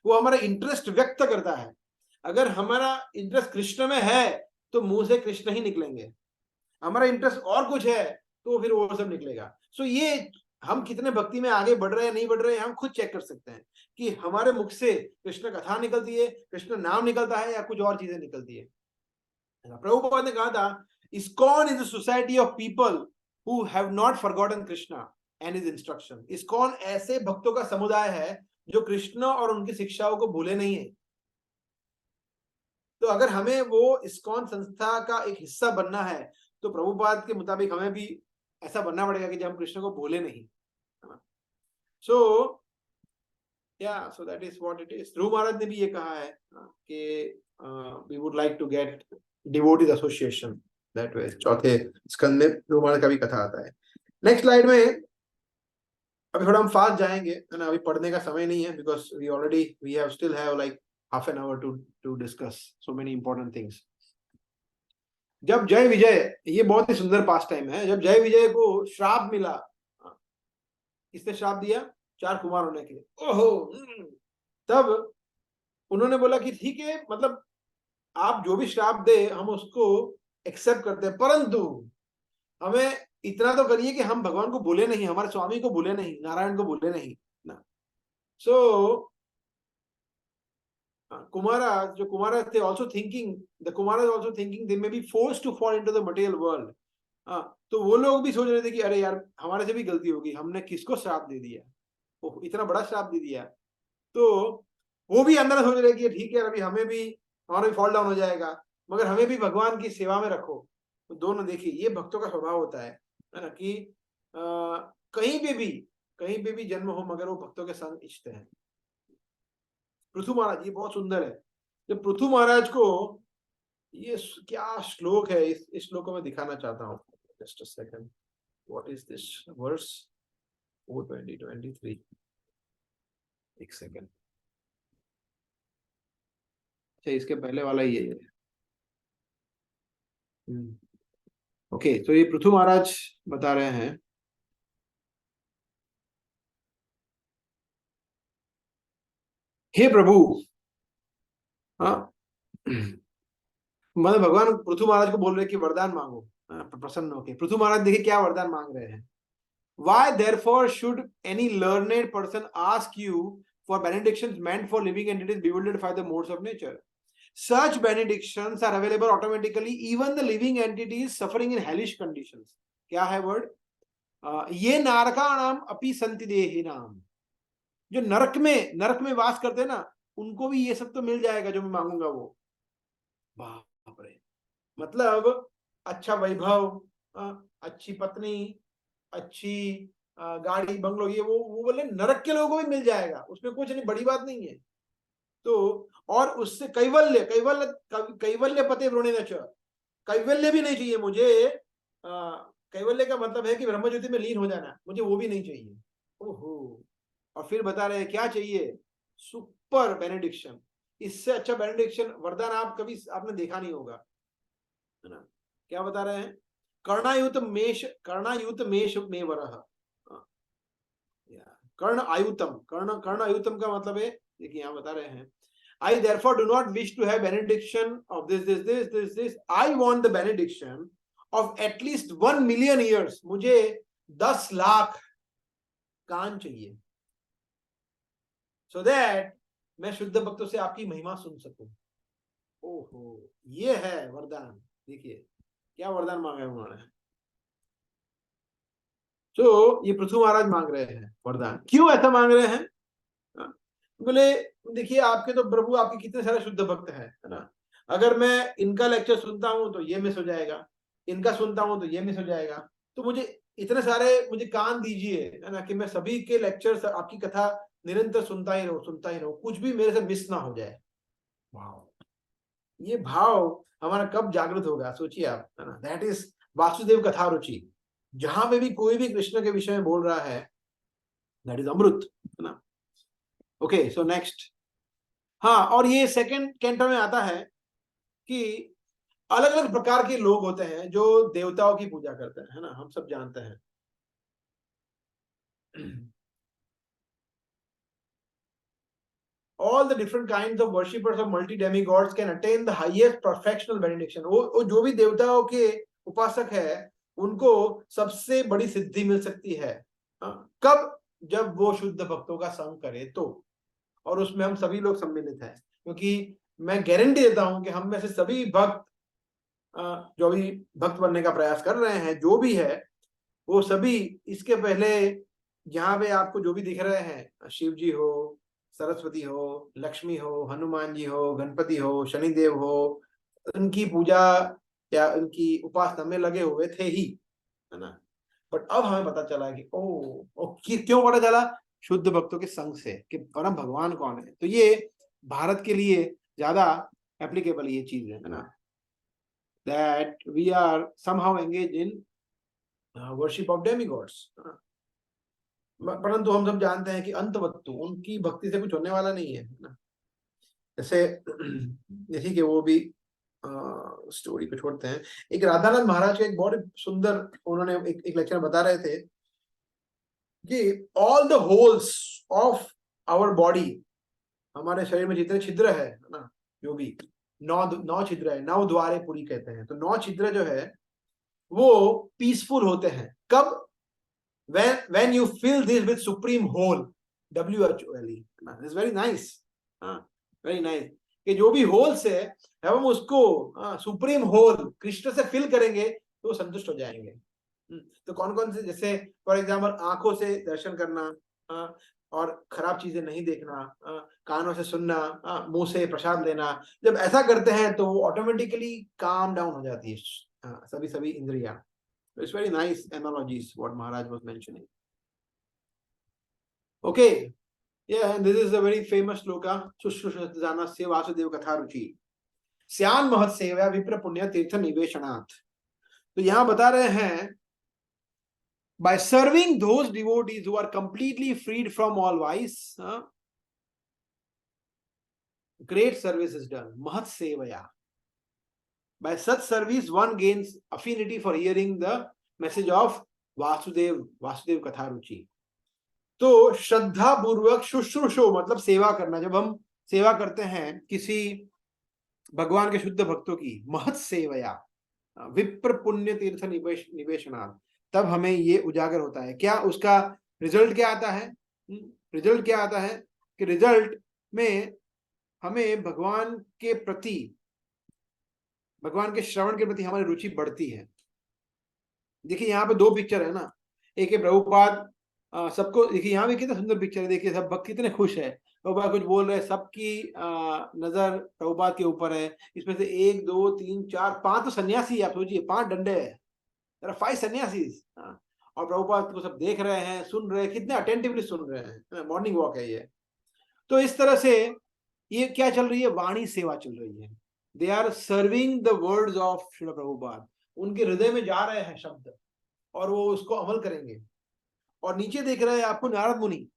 वो हमारा इंटरेस्ट व्यक्त करता है। अगर हमारा इंटरेस्ट कृष्ण में है तो मुंह से कृष्ण ही निकलेंगे। हमारा इंटरेस्ट और कुछ है तो फिर वो सब निकलेगा। सो ये हम कितने भक्ति में आगे बढ़ रहे हैं नहीं बढ़ रहे हैं, हम खुद चेक कर सकते हैं कि हमारे मुख से कृष्ण कथा निकलती है, कृष्ण नाम निकलता है, या कुछ और चीजें निकलती है। प्रभुपाद ने कहा था, ISKCON is a society of people who have not forgotten Krishna and his instruction. ISKCON ऐसे भक्तों का समुदाय है जो कृष्ण और उनकी शिक्षाओं को भूले नहीं है। तो अगर हमें वो ISKCON संस्था का एक हिस्सा बनना है तो प्रभुपाद के मुताबिक हमें भी ऐसा बनना पड़ेगा कि जब हम कृष्ण को भूले नहीं। So so that is what it is. Dhruv Maharaj ने भी ये कहा है कि we would like to get devotees association that way. चौथे स्कंद में ध्रुव महाराज का भी कथा आता है। नेक्स्ट स्लाइड में अभी थोड़ा हम फास्ट जाएंगे, है ना, अभी पढ़ने का समय नहीं है, because we have still have like half an hour to discuss so many important things. जब जय विजय, ये बहुत ही सुंदर पास टाइम है, जब जय विजय को श्राप मिला, किसने श्राप दिया? 4 कुमार होने के लिए। ओहो, तब उन्होंने बोला कि ठीक है, मतलब आप जो भी श्राप दे हम उसको एक्सेप्ट करते हैं, परंतु हमें इतना तो करिए कि हम भगवान को भूले नहीं, हमारे स्वामी को भूले नहीं, नारायण को भूले नहीं ना। सो Kumaras, जो Kumaras थे also thinking, the Kumaras also thinking they may be forced to fall into the material world. तो वो लोग भी सोच रहे थे कि अरे यार हमारे से भी गलती होगी, हमने किसको श्राप दे दिया, ओह इतना बड़ा श्राप दे दिया। तो वो भी अंदर सोच रहे कि ठीक है अभी हमें भी, हमारा भी फॉल डाउन हो जाएगा, मगर हमें भी भगवान की सेवा में रखो। तो दोनों देखिए, ये भक्तों का स्वभाव होता है ना, कि कहीं पे भी जन्म हो मगर वो भक्तों के संग इच्छते हैं। पृथु महाराज, ये बहुत सुंदर है। जब पृथु महाराज को, ये क्या श्लोक है, इस श्लोक को मैं दिखाना चाहता हूँ। Just a second, what is this verse 4:20-23, एक सेकंड। अच्छा, इसके पहले वाला ही है। ओके, तो ये पृथु महाराज बता रहे हैं, हे प्रभु, हाँ मतलब भगवान पृथु महाराज को बोल रहे कि वरदान मांगो, प्रसन्न होके। पृथु महाराज देखिए क्या वरदान मांग रहे हैं। Why therefore should any learned person ask you for benedictions meant for living entities bewildered by the modes of nature? Such benedictions are available automatically even the living entities suffering in hellish conditions. क्या है word? ये नारकाणाम अपि संति देहिनाम, जो नरक में वास करते हैं ना, उनको भी ये सब तो मिल जाएगा जो मैं मांगूंगा वो। बाप रे, मतलब अच्छा वैभव, अच्छी पत्नी, अच्छी गाड़ी बंगलो, ये वो बोले नरक के लोगों को भी मिल जाएगा, उसमें कुछ नहीं, बड़ी बात नहीं है। तो और उससे कैवल्य कैवल्य कैवल्य पते वृणेन च, कैवल्य भी नहीं चाहिए मुझे। कैवल्य का मतलब है कि ब्रह्म ज्योति में लीन हो जाना, मुझे वो भी नहीं चाहिए। ओहो, और फिर बता रहे हैं क्या चाहिए, सुपर बेनेडिक्शन। इससे अच्छा बेनेडिक्शन वरदान आप कभी आपने देखा नहीं होगा, है ना। क्या बता रहे हैं, कर्णायुत मेष में वरह, कर्ण आयुतम, कर्ण आयुतम का मतलब है, देखिए यहां बता रहे हैं, I therefore do not wish to have benediction of this. I want the benediction of at least 1 million years. मुझे 10 लाख कान चाहिए, so that मैं शुद्ध भक्तों से आपकी महिमा सुन सकूं। ओहो, ये है वरदान। देखिए क्या वरदान मांगा है उन्होंने। तो ये पृथु महाराज मांग रहे हैं वरदान। क्यों ऐसा मांग रहे हैं? बोले देखिए आपके तो प्रभु, आपके कितने सारे शुद्ध भक्त हैं, है ना। अगर मैं इनका लेक्चर सुनता हूं तो ये मिस हो जाएगा, इनका सुनता हूं तो ये मिस हो जाएगा, तो मुझे इतने सारे मुझे कान दीजिए, है ना, कि मैं सभी के लेक्चर, आपकी कथा निरंतर सुनता ही रहूं, कुछ भी मेरे से मिस ना हो जाए। वाह, ये भाव हमारा कब जागृत होगा, सोचिए आप, है ना। दैट इज वासुदेव कथा रुचि। जहां पे भी कोई भी कृष्ण के विषय में बोल रहा है, दैट इज अमृत, है ना। Okay, so next. हाँ, और ये सेकंड कैंटो में आता है कि अलग अलग प्रकार के लोग होते हैं जो देवताओं की पूजा करते हैं, है ना, हम सब जानते हैं। All the different kinds of worshippers of multi-demigods can attain the highest perfectional benediction. वो जो भी देवताओं के उपासक है, उनको सबसे बड़ी सिद्धि मिल सकती है। कब? जब वो शुद्ध भक्तों का संग करे तो, और उसमें हम सभी लोग सम्मिलित हैं, क्योंकि मैं गारंटी देता हूं कि हम में से सभी भक्त, जो भी भक्त बनने का प्रयास कर रहे हैं, जो भी है, वो सभी इसके पहले यहाँ पे आपको जो भी दिख रहे हैं, शिव जी हो, सरस्वती हो, लक्ष्मी हो, हनुमान जी हो, गणपति हो, शनिदेव हो, उनकी पूजा या उनकी उपासना में लगे हुए थे ही, है ना। बट अब हमें पता चला कि क्यों पता चला? शुद्ध भक्तों के संग से, कि परम भगवान कौन है। तो ये भारत के लिए ज्यादा एप्लीकेबल ये चीज है ना, that we are somehow engage in worship of demigods. परंतु हम सब जानते हैं कि अंतवत्तु उनकी भक्ति से कुछ होने वाला नहीं है ना। जैसे जैसे कि वो भी स्टोरी को छोड़ते हैं, एक राधानाथ महाराज का एक बहुत सुंदर, उन्होंने एक लेक्चर में बता रहे थे कि all the holes of our body, हमारे शरीर में जितने छिद्र है ना, जो भी 9 छिद्र है, 9 द्वारे पुरी कहते हैं, तो 9 छिद्र जो है वो पीसफुल होते हैं। कब? when you fill this with supreme whole, WHOLE, it's very nice, very nice, कि जो भी होल्स है हम उसको सुप्रीम होल कृष्ण से फिल करेंगे तो संतुष्ट हो जाएंगे। तो कौन कौन से? जैसे फॉर एग्जाम्पल आंखों से दर्शन करना, और खराब चीजें नहीं देखना, कानों से सुनना, मुंह से प्रसाद लेना। जब ऐसा करते हैं तो वो ऑटोमेटिकली काम डाउन हो जाती है सभी इंद्रियां। It's very nice analogies what Maharaj was mentioning. Okay, yeah, and this is a very famous sloka. Sushrushatanasya Vasudev Katha Ruchi. Syan Mahat Sevaya Vipra Punya Tirtha Niveshanath. तो यहाँ बता रहे हैं, by serving those devotees who are completely freed from all vice, great service is done. Mahat Sevaya. By such service, one gains affinity for hearing the message of Vasudev Katha Ruchi. तो श्रद्धा पूर्वक शुश्रूषो मतलब सेवा करना। जब हम सेवा करते हैं किसी भगवान के शुद्ध भक्तों की, महत सेवया विप्र पुण्य तीर्थ निवेशनाथ, तब हमें ये उजागर होता है। क्या उसका रिजल्ट क्या आता है? रिजल्ट क्या आता है कि रिजल्ट में हमें भगवान के प्रति, भगवान के श्रवण के प्रति हमारी रुचि बढ़ती है। देखिए यहाँ पे 2 पिक्चर है ना, एक है प्रभुपाद सबको देखिए, यहाँ भी कितना सुंदर पिक्चर है, देखिए सब भक्त कितने खुश है, प्रभुपाद कुछ बोल रहे हैं, सबकी नजर प्रभुपाद के ऊपर है। इसमें से 1 2 3 4 5 तो सन्यासी, आप सोचिए 5 डंडे है, 5 सन्यासीज। और प्रभुपाद को सब देख रहे हैं, सुन रहे हैं, कितने अटेंटिवली सुन रहे हैं। मॉर्निंग वॉक है ये। तो इस तरह से ये क्या चल रही है, वाणी सेवा चल रही है। They are serving the words of Srila Prabhupada, उनके हृदय में जा रहे हैं शब्द और वो उसको अमल करेंगे। और नीचे देख रहे हैं आपको नारद मुनि,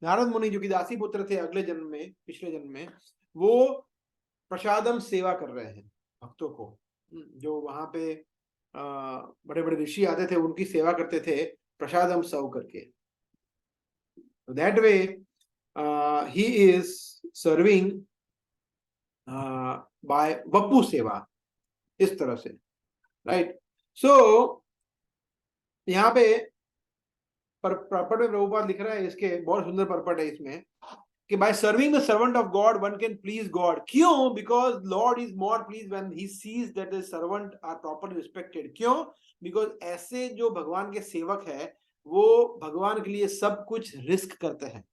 नारद मुनि जो कि दासी पुत्र थे अगले जन्म में, पिछले जन्म में, वो प्रसादम सेवा कर रहे हैं भक्तों को। जो वहां पे बड़े बड़े ऋषि आते थे, उनकी सेवा करते थे प्रसादम सर्व करके। That way he is serving by वपु सेवा, इस तरह से, राइट। सो यहाँ पे पर्पट में प्रभुपाद लिख रहा है, इसके बहुत सुंदर पर्पट है इसमें कि by serving the servant of God one can please God. क्यों? Because lord is more please when he sees that the servant are properly respected. क्यों? बिकॉज ऐसे जो भगवान के सेवक है वो भगवान के लिए सब कुछ रिस्क करते हैं,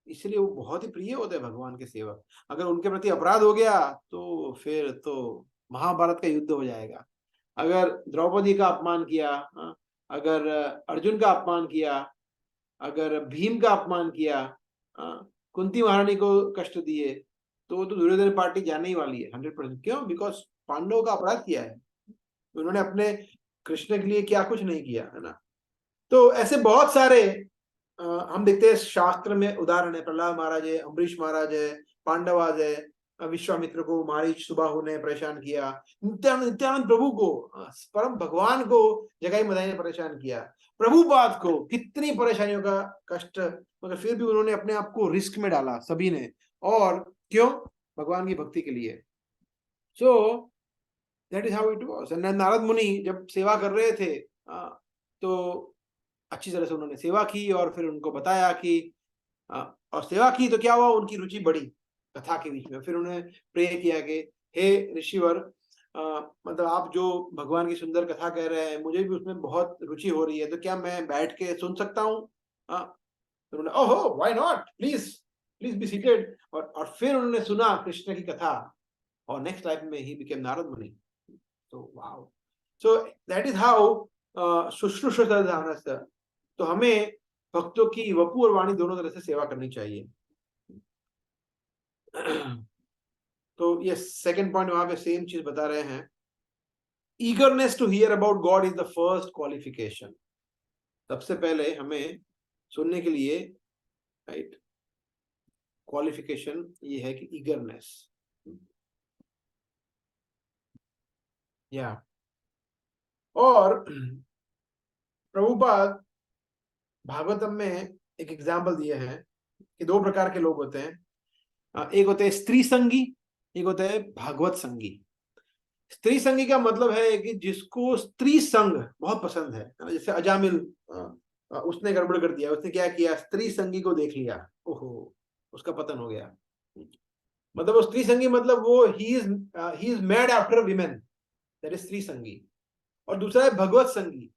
इसलिए वो बहुत ही प्रिय होते हैं भगवान के सेवक। अगर उनके प्रति अपराध हो गया तो फिर तो महाभारत का युद्ध हो जाएगा। अगर द्रौपदी का अपमान किया, अगर अर्जुन का अपमान किया, अगर भीम का अपमान किया, कुंती महारानी को कष्ट दिए, तो दुर्योधन पार्टी जाने ही वाली है 100%। क्यों? बिकॉज पांडवों का अपराध किया है, उन्होंने अपने कृष्ण के लिए क्या कुछ नहीं किया, है ना। तो ऐसे बहुत सारे हम देखते हैं शास्त्र में उदाहरण है। प्रहलाद महाराज है, अम्बरीश महाराज है, पांडवाज है, विश्वामित्र को मारीच सुबाहु ने परेशान किया, नित्यानंद प्रभु को, परम भगवान को जगाई मदाई ने परेशान किया, प्रभुपाद को कितनी परेशानियों का कष्ट, मगर फिर भी उन्होंने अपने आप को रिस्क में डाला सभी ने। और क्यों? भगवान की भक्ति के लिए। सो that is how it was. Narad मुनि जब सेवा कर रहे थे तो अच्छी तरह से उन्होंने सेवा की और फिर उनको बताया कि और सेवा की तो क्या हुआ, उनकी रुचि बढ़ी कथा के बीच में। फिर उन्होंने प्रे किया कि हे ऋषिवर, मतलब आप जो भगवान की सुंदर कथा कह रहे हैं, मुझे भी उसमें बहुत रुचि हो रही है, तो क्या मैं बैठ के सुन सकता हूँ? तो उन्होंने ओहो why not, please please be seated. और फिर उन्होंने सुना कृष्ण की कथा और नेक्स्ट लाइफ में ही बिकेम नारद मुनि। तो wow, so that is how शुश्रूषा। तो हमें भक्तों की वपु और वाणी दोनों तरह से सेवा करनी चाहिए। तो ये सेकंड पॉइंट वहां पे सेम चीज बता रहे हैं। Eagerness to hear about God is the first qualification. सबसे पहले हमें सुनने के लिए, राइट, क्वालिफिकेशन ये है कि ईगरनेस। या और प्रभुपाद भागवतम में एक एग्जाम्पल दिए हैं कि 2 प्रकार के लोग होते हैं। एक होते हैं स्त्री संगी, एक होता है भागवत संगी। स्त्री संगी का मतलब है कि जिसको स्त्री संग बहुत पसंद है ना। जैसे अजामिल, उसने गड़बड़ कर दिया, उसने क्या किया, स्त्री संगी को देख लिया, ओहो, उसका पतन हो गया। मतलब वो स्त्री संगी मतलब वो he is mad after women, that is स्त्री संगी। और दूसरा है भगवत संगी,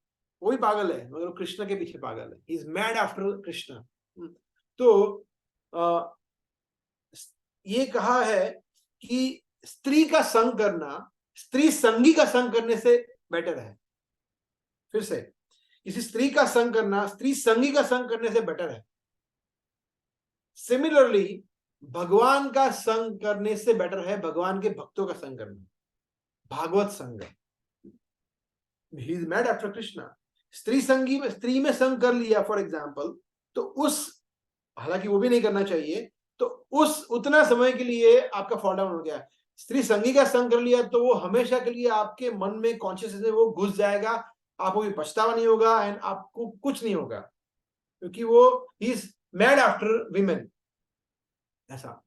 वो भी पागल है मगर कृष्ण के पीछे पागल है, he is mad after Krishna. तो ये कहा है कि स्त्री का संग करना स्त्री संगी का संग करने से बेटर है। फिर से, किसी स्त्री का संग करना स्त्री संगी का संग करने से बेटर है। सिमिलरली भगवान का संग करने से बेटर है भगवान के भक्तों का संग करना, भागवत संग। He is mad after Krishna. स्त्री संगी में, स्त्री में संग कर लिया फॉर एग्जाम्पल, तो उस, हालांकि वो भी नहीं करना चाहिए, तो उस उतना समय के लिए आपका फॉल डाउन हो गया। स्त्री संगी का संग कर लिया तो वो हमेशा के लिए आपके मन में कॉन्शियसनेस में वो घुस जाएगा, आपको भी पछतावा नहीं होगा एंड आपको कुछ नहीं होगा, क्योंकि वो he is mad after women, ऐसा।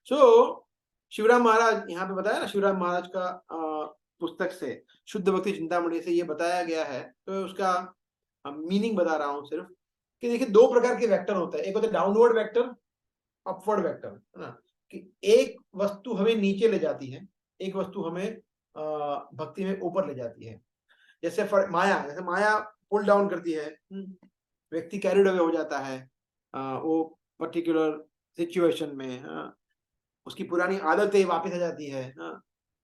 सो शिवराम महाराज, यहाँ पे बताया ना, शिवराम महाराज का पुस्तक से, शुद्ध भक्ति चिंतामणि से ये बताया गया है। तो उसका मीनिंग बता रहा हूं सिर्फ कि देखिए 2 प्रकार के वेक्टर होते हैं। एक होता है डाउनवर्ड वेक्टर, अपवर्ड वेक्टर, है ना, कि एक वस्तु हमें नीचे ले जाती है, एक वस्तु हमें भक्ति में ऊपर ले जाती है। जैसे माया, जैसे माया पुल डाउन करती है, व्यक्ति कैरिड अवे हो जाता है वो पर्टिकुलर सिचुएशन में, उसकी पुरानी आदतें वापस आ जाती है,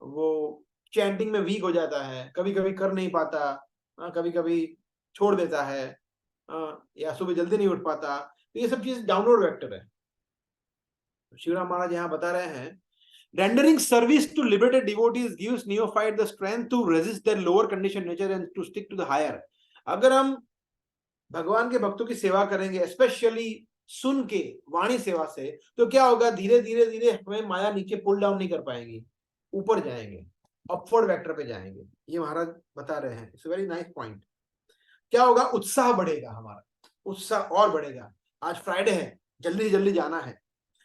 वो चैंटिंग में वीक हो जाता है, कभी कभी कर नहीं पाता, कभी कभी छोड़ देता है, या सुबह जल्दी नहीं उठ पाता। तो ये सब चीज डाउनवर्ड वेक्टर है। शिवराम महाराज यहाँ बता रहे हैं, rendering service to liberated devotees gives neophyte the strength to resist their lower conditioned nature and to stick to the higher। अगर हम भगवान के भक्तों की सेवा करेंगे, स्पेशली सुन के वाणी सेवा से, तो क्या होगा, धीरे धीरे धीरे हमें माया नीचे पुल डाउन नहीं कर पाएगी, ऊपर जाएंगे, अपवर्ड वेक्टर पे जाएंगे। ये महाराज बता रहे हैं, इट्स वेरी नाइस पॉइंट। क्या होगा, उत्साह बढ़ेगा, हमारा उत्साह और बढ़ेगा। आज फ्राइडे है, जल्दी जल्दी जाना है,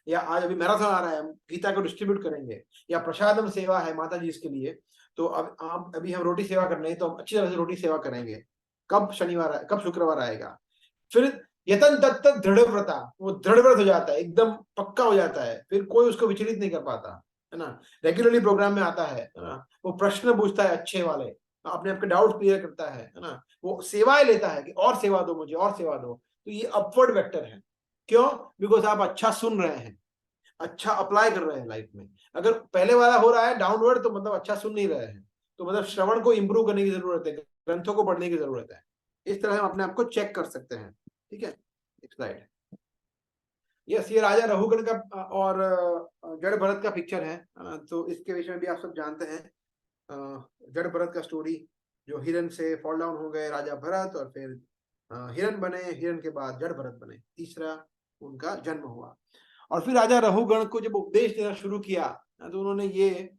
या आज अभी मैराथन आ रहा है, हम गीता को डिस्ट्रीब्यूट करेंगे, या प्रसादम सेवा है माता जी इसके लिए, तो अब अभी हम रोटी सेवा करने हैं, तो हम अच्छी तरह से रोटी सेवा करेंगे। कब शनिवार, कब शुक्रवार आएगा, फिर यतन तत्त दृढ़ व्रता, वो दृढ़ व्रत हो जाता है, एकदम पक्का हो जाता है, फिर कोई उसको विचलित नहीं कर पाता है ना। रेगुलरली प्रोग्राम में आता है ना, वो प्रश्न पूछता है अच्छे वाले, अपने आपके डाउट क्लियर करता है ना, वो सेवाएं लेता है कि और सेवा दो मुझे, और सेवा दो। तो ये अपवर्ड वेक्टर है। क्यों? बिकॉज आप अच्छा सुन रहे हैं, अच्छा अप्लाई कर रहे हैं लाइफ में। अगर पहले वाला हो रहा है डाउनवर्ड, तो मतलब अच्छा सुन नहीं रहे हैं, तो मतलब श्रवण को इंप्रूव करने की जरूरत है, ग्रंथों को पढ़ने की जरूरत है। इस तरह हम अपने आप को चेक कर सकते हैं। ठीक है, एक स्लाइड। यस, ये राजा रहुगण का और जड़ भरत का पिक्चर है, तो इसके विषय में भी आप सब जानते हैं। जड़ भरत का स्टोरी, जो हिरण से फॉल डाउन हो गए राजा भरत, और फिर हिरण बने, हिरण के बाद जड़ भरत बने, तीसरा उनका जन्म हुआ। और फिर राजा रहुगण को जब उपदेश देना शुरू किया, तो उन्होंने ये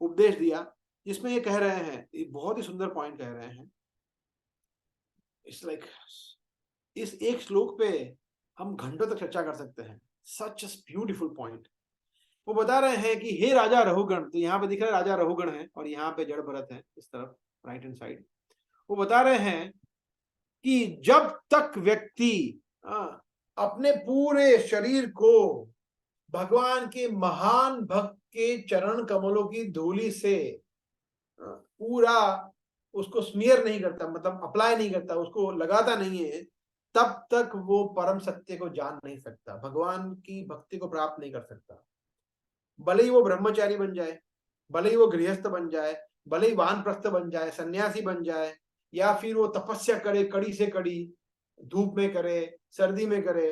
उपदेश दिया जिसमें ये कह रहे हैं, ये बहुत ही सुंदर पॉइंट कह रहे हैं। इट्स लाइक इस एक श्लोक पे हम घंटों तक चर्चा कर सकते हैं, सच अ ब्यूटीफुल पॉइंट। वो बता रहे हैं कि हे राजा रहुगण, तो यहाँ पे दिख रहा है राजा रहुगण है, और यहाँ पे जड़ भरत है इस तरफ राइट हैंड साइड। वो बता रहे हैं कि जब तक व्यक्ति अपने पूरे शरीर को भगवान के महान भक्त के चरण कमलों की धूली से पूरा उसको स्मीयर नहीं करता, मतलब अप्लाई नहीं करता, उसको लगाता नहीं है, तब तक वो परम सत्य को जान नहीं सकता, भगवान की भक्ति को प्राप्त नहीं कर सकता। भले ही वो ब्रह्मचारी बन जाए, भले ही वो गृहस्थ बन जाए, भले ही वानप्रस्थ बन जाए, सन्यासी बन जाए, या फिर वो तपस्या करे, कड़ी से कड़ी, धूप में करे, सर्दी में करे,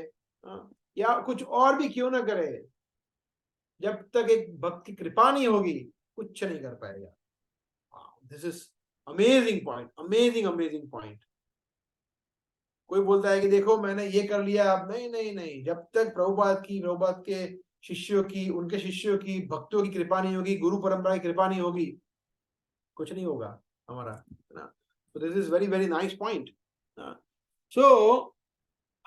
या कुछ और भी क्यों ना करे, जब तक एक भक्त की कृपा नहीं होगी, कुछ नहीं कर पाएगा। This is amazing point, amazing amazing point. कोई बोलता है कि देखो मैंने ये कर लिया, अब नहीं नहीं नहीं, जब तक प्रभुपाद के शिष्यों की, उनके शिष्यों की, भक्तों की कृपा नहीं होगी, गुरु परंपरा की कृपा नहीं होगी, कुछ नहीं होगा हमारा, है ना। So this is very very nice point. So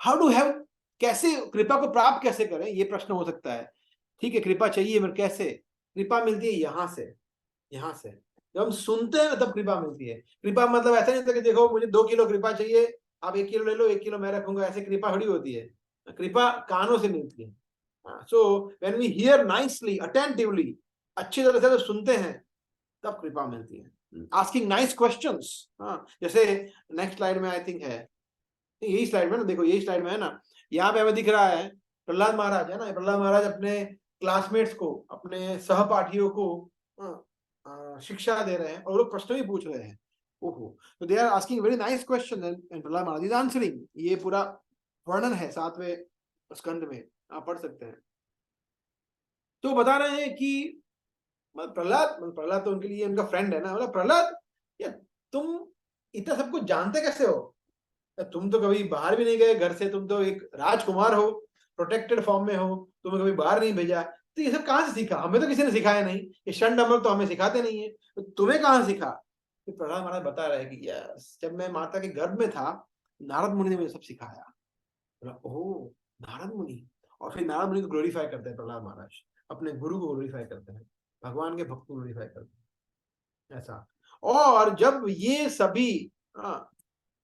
how to have, कैसे कृपा को प्राप्त कैसे करें, ये प्रश्न हो सकता है। ठीक है, कृपा चाहिए, मगर कैसे? कृपा मिलती है यहाँ से, यहाँ से जब हम सुनते हैं तब कृपा मिलती है। कृपा मतलब ऐसा नहीं होता कि देखो मुझे 2 किलो कृपा चाहिए, आप 1 किलो ले लो, 1 किलो मैं रखूंगा, ऐसे कृपा थोड़ी होती है। कृपा कानों से मिलती है। So when we hear nicely, attentively, अच्छी तरह से जब सुनते हैं, तब कृपा मिलती है। आस्किंग नाइस क्वेश्चंस, जैसे नेक्स्ट स्लाइड में आई थिंक है, यही स्लाइड में ना, देखो यही स्लाइड में है ना, यहाँ पे हमें दिख रहा है प्रहलाद महाराज है ना, प्रहलाद महाराज अपने क्लासमेट्स को, अपने सहपाठियों को शिक्षा दे रहे हैं, और लोग प्रश्न भी पूछ रहे हैं। ओहो, तो they are asking very nice question and Prahlad Maharaj is answering. ये पूरा वर्णन है 7वें स्कंद में, आप पढ़ सकते हैं। तो बता रहे हैं कि प्रहलाद तो उनके लिए उनका फ्रेंड है ना, मतलब प्रहलाद, या तुम इतना सब कुछ जानते कैसे हो? तुम तो कभी बाहर भी नहीं गए घर से, तुम तो एक राजकुमार हो, प्रोटेक्टेड फॉर्म में हो, तुम्हें कभी बाहर नहीं भेजा, तो ये सब कहाँ से सीखा? हमें तो किसी ने सिखाया नहीं, ये षड अमल तो हमें सिखाते नहीं है, तो तुम्हें कहाँ सीखा? तो प्रहलाद महाराज बता रहे हैं कि यस, जब मैं माता के गर्भ में था, नारद मुनि ने मुझे सब सिखाया। ओह, नारद मुनि। और फिर नारद मुनि को ग्लोरीफाई करते हैं प्रहलाद महाराज, अपने गुरु को ग्लोरीफाई करते हैं, भगवान के भक्त को ग्लोरीफाई करते हैं, ऐसा। और जब ये सभी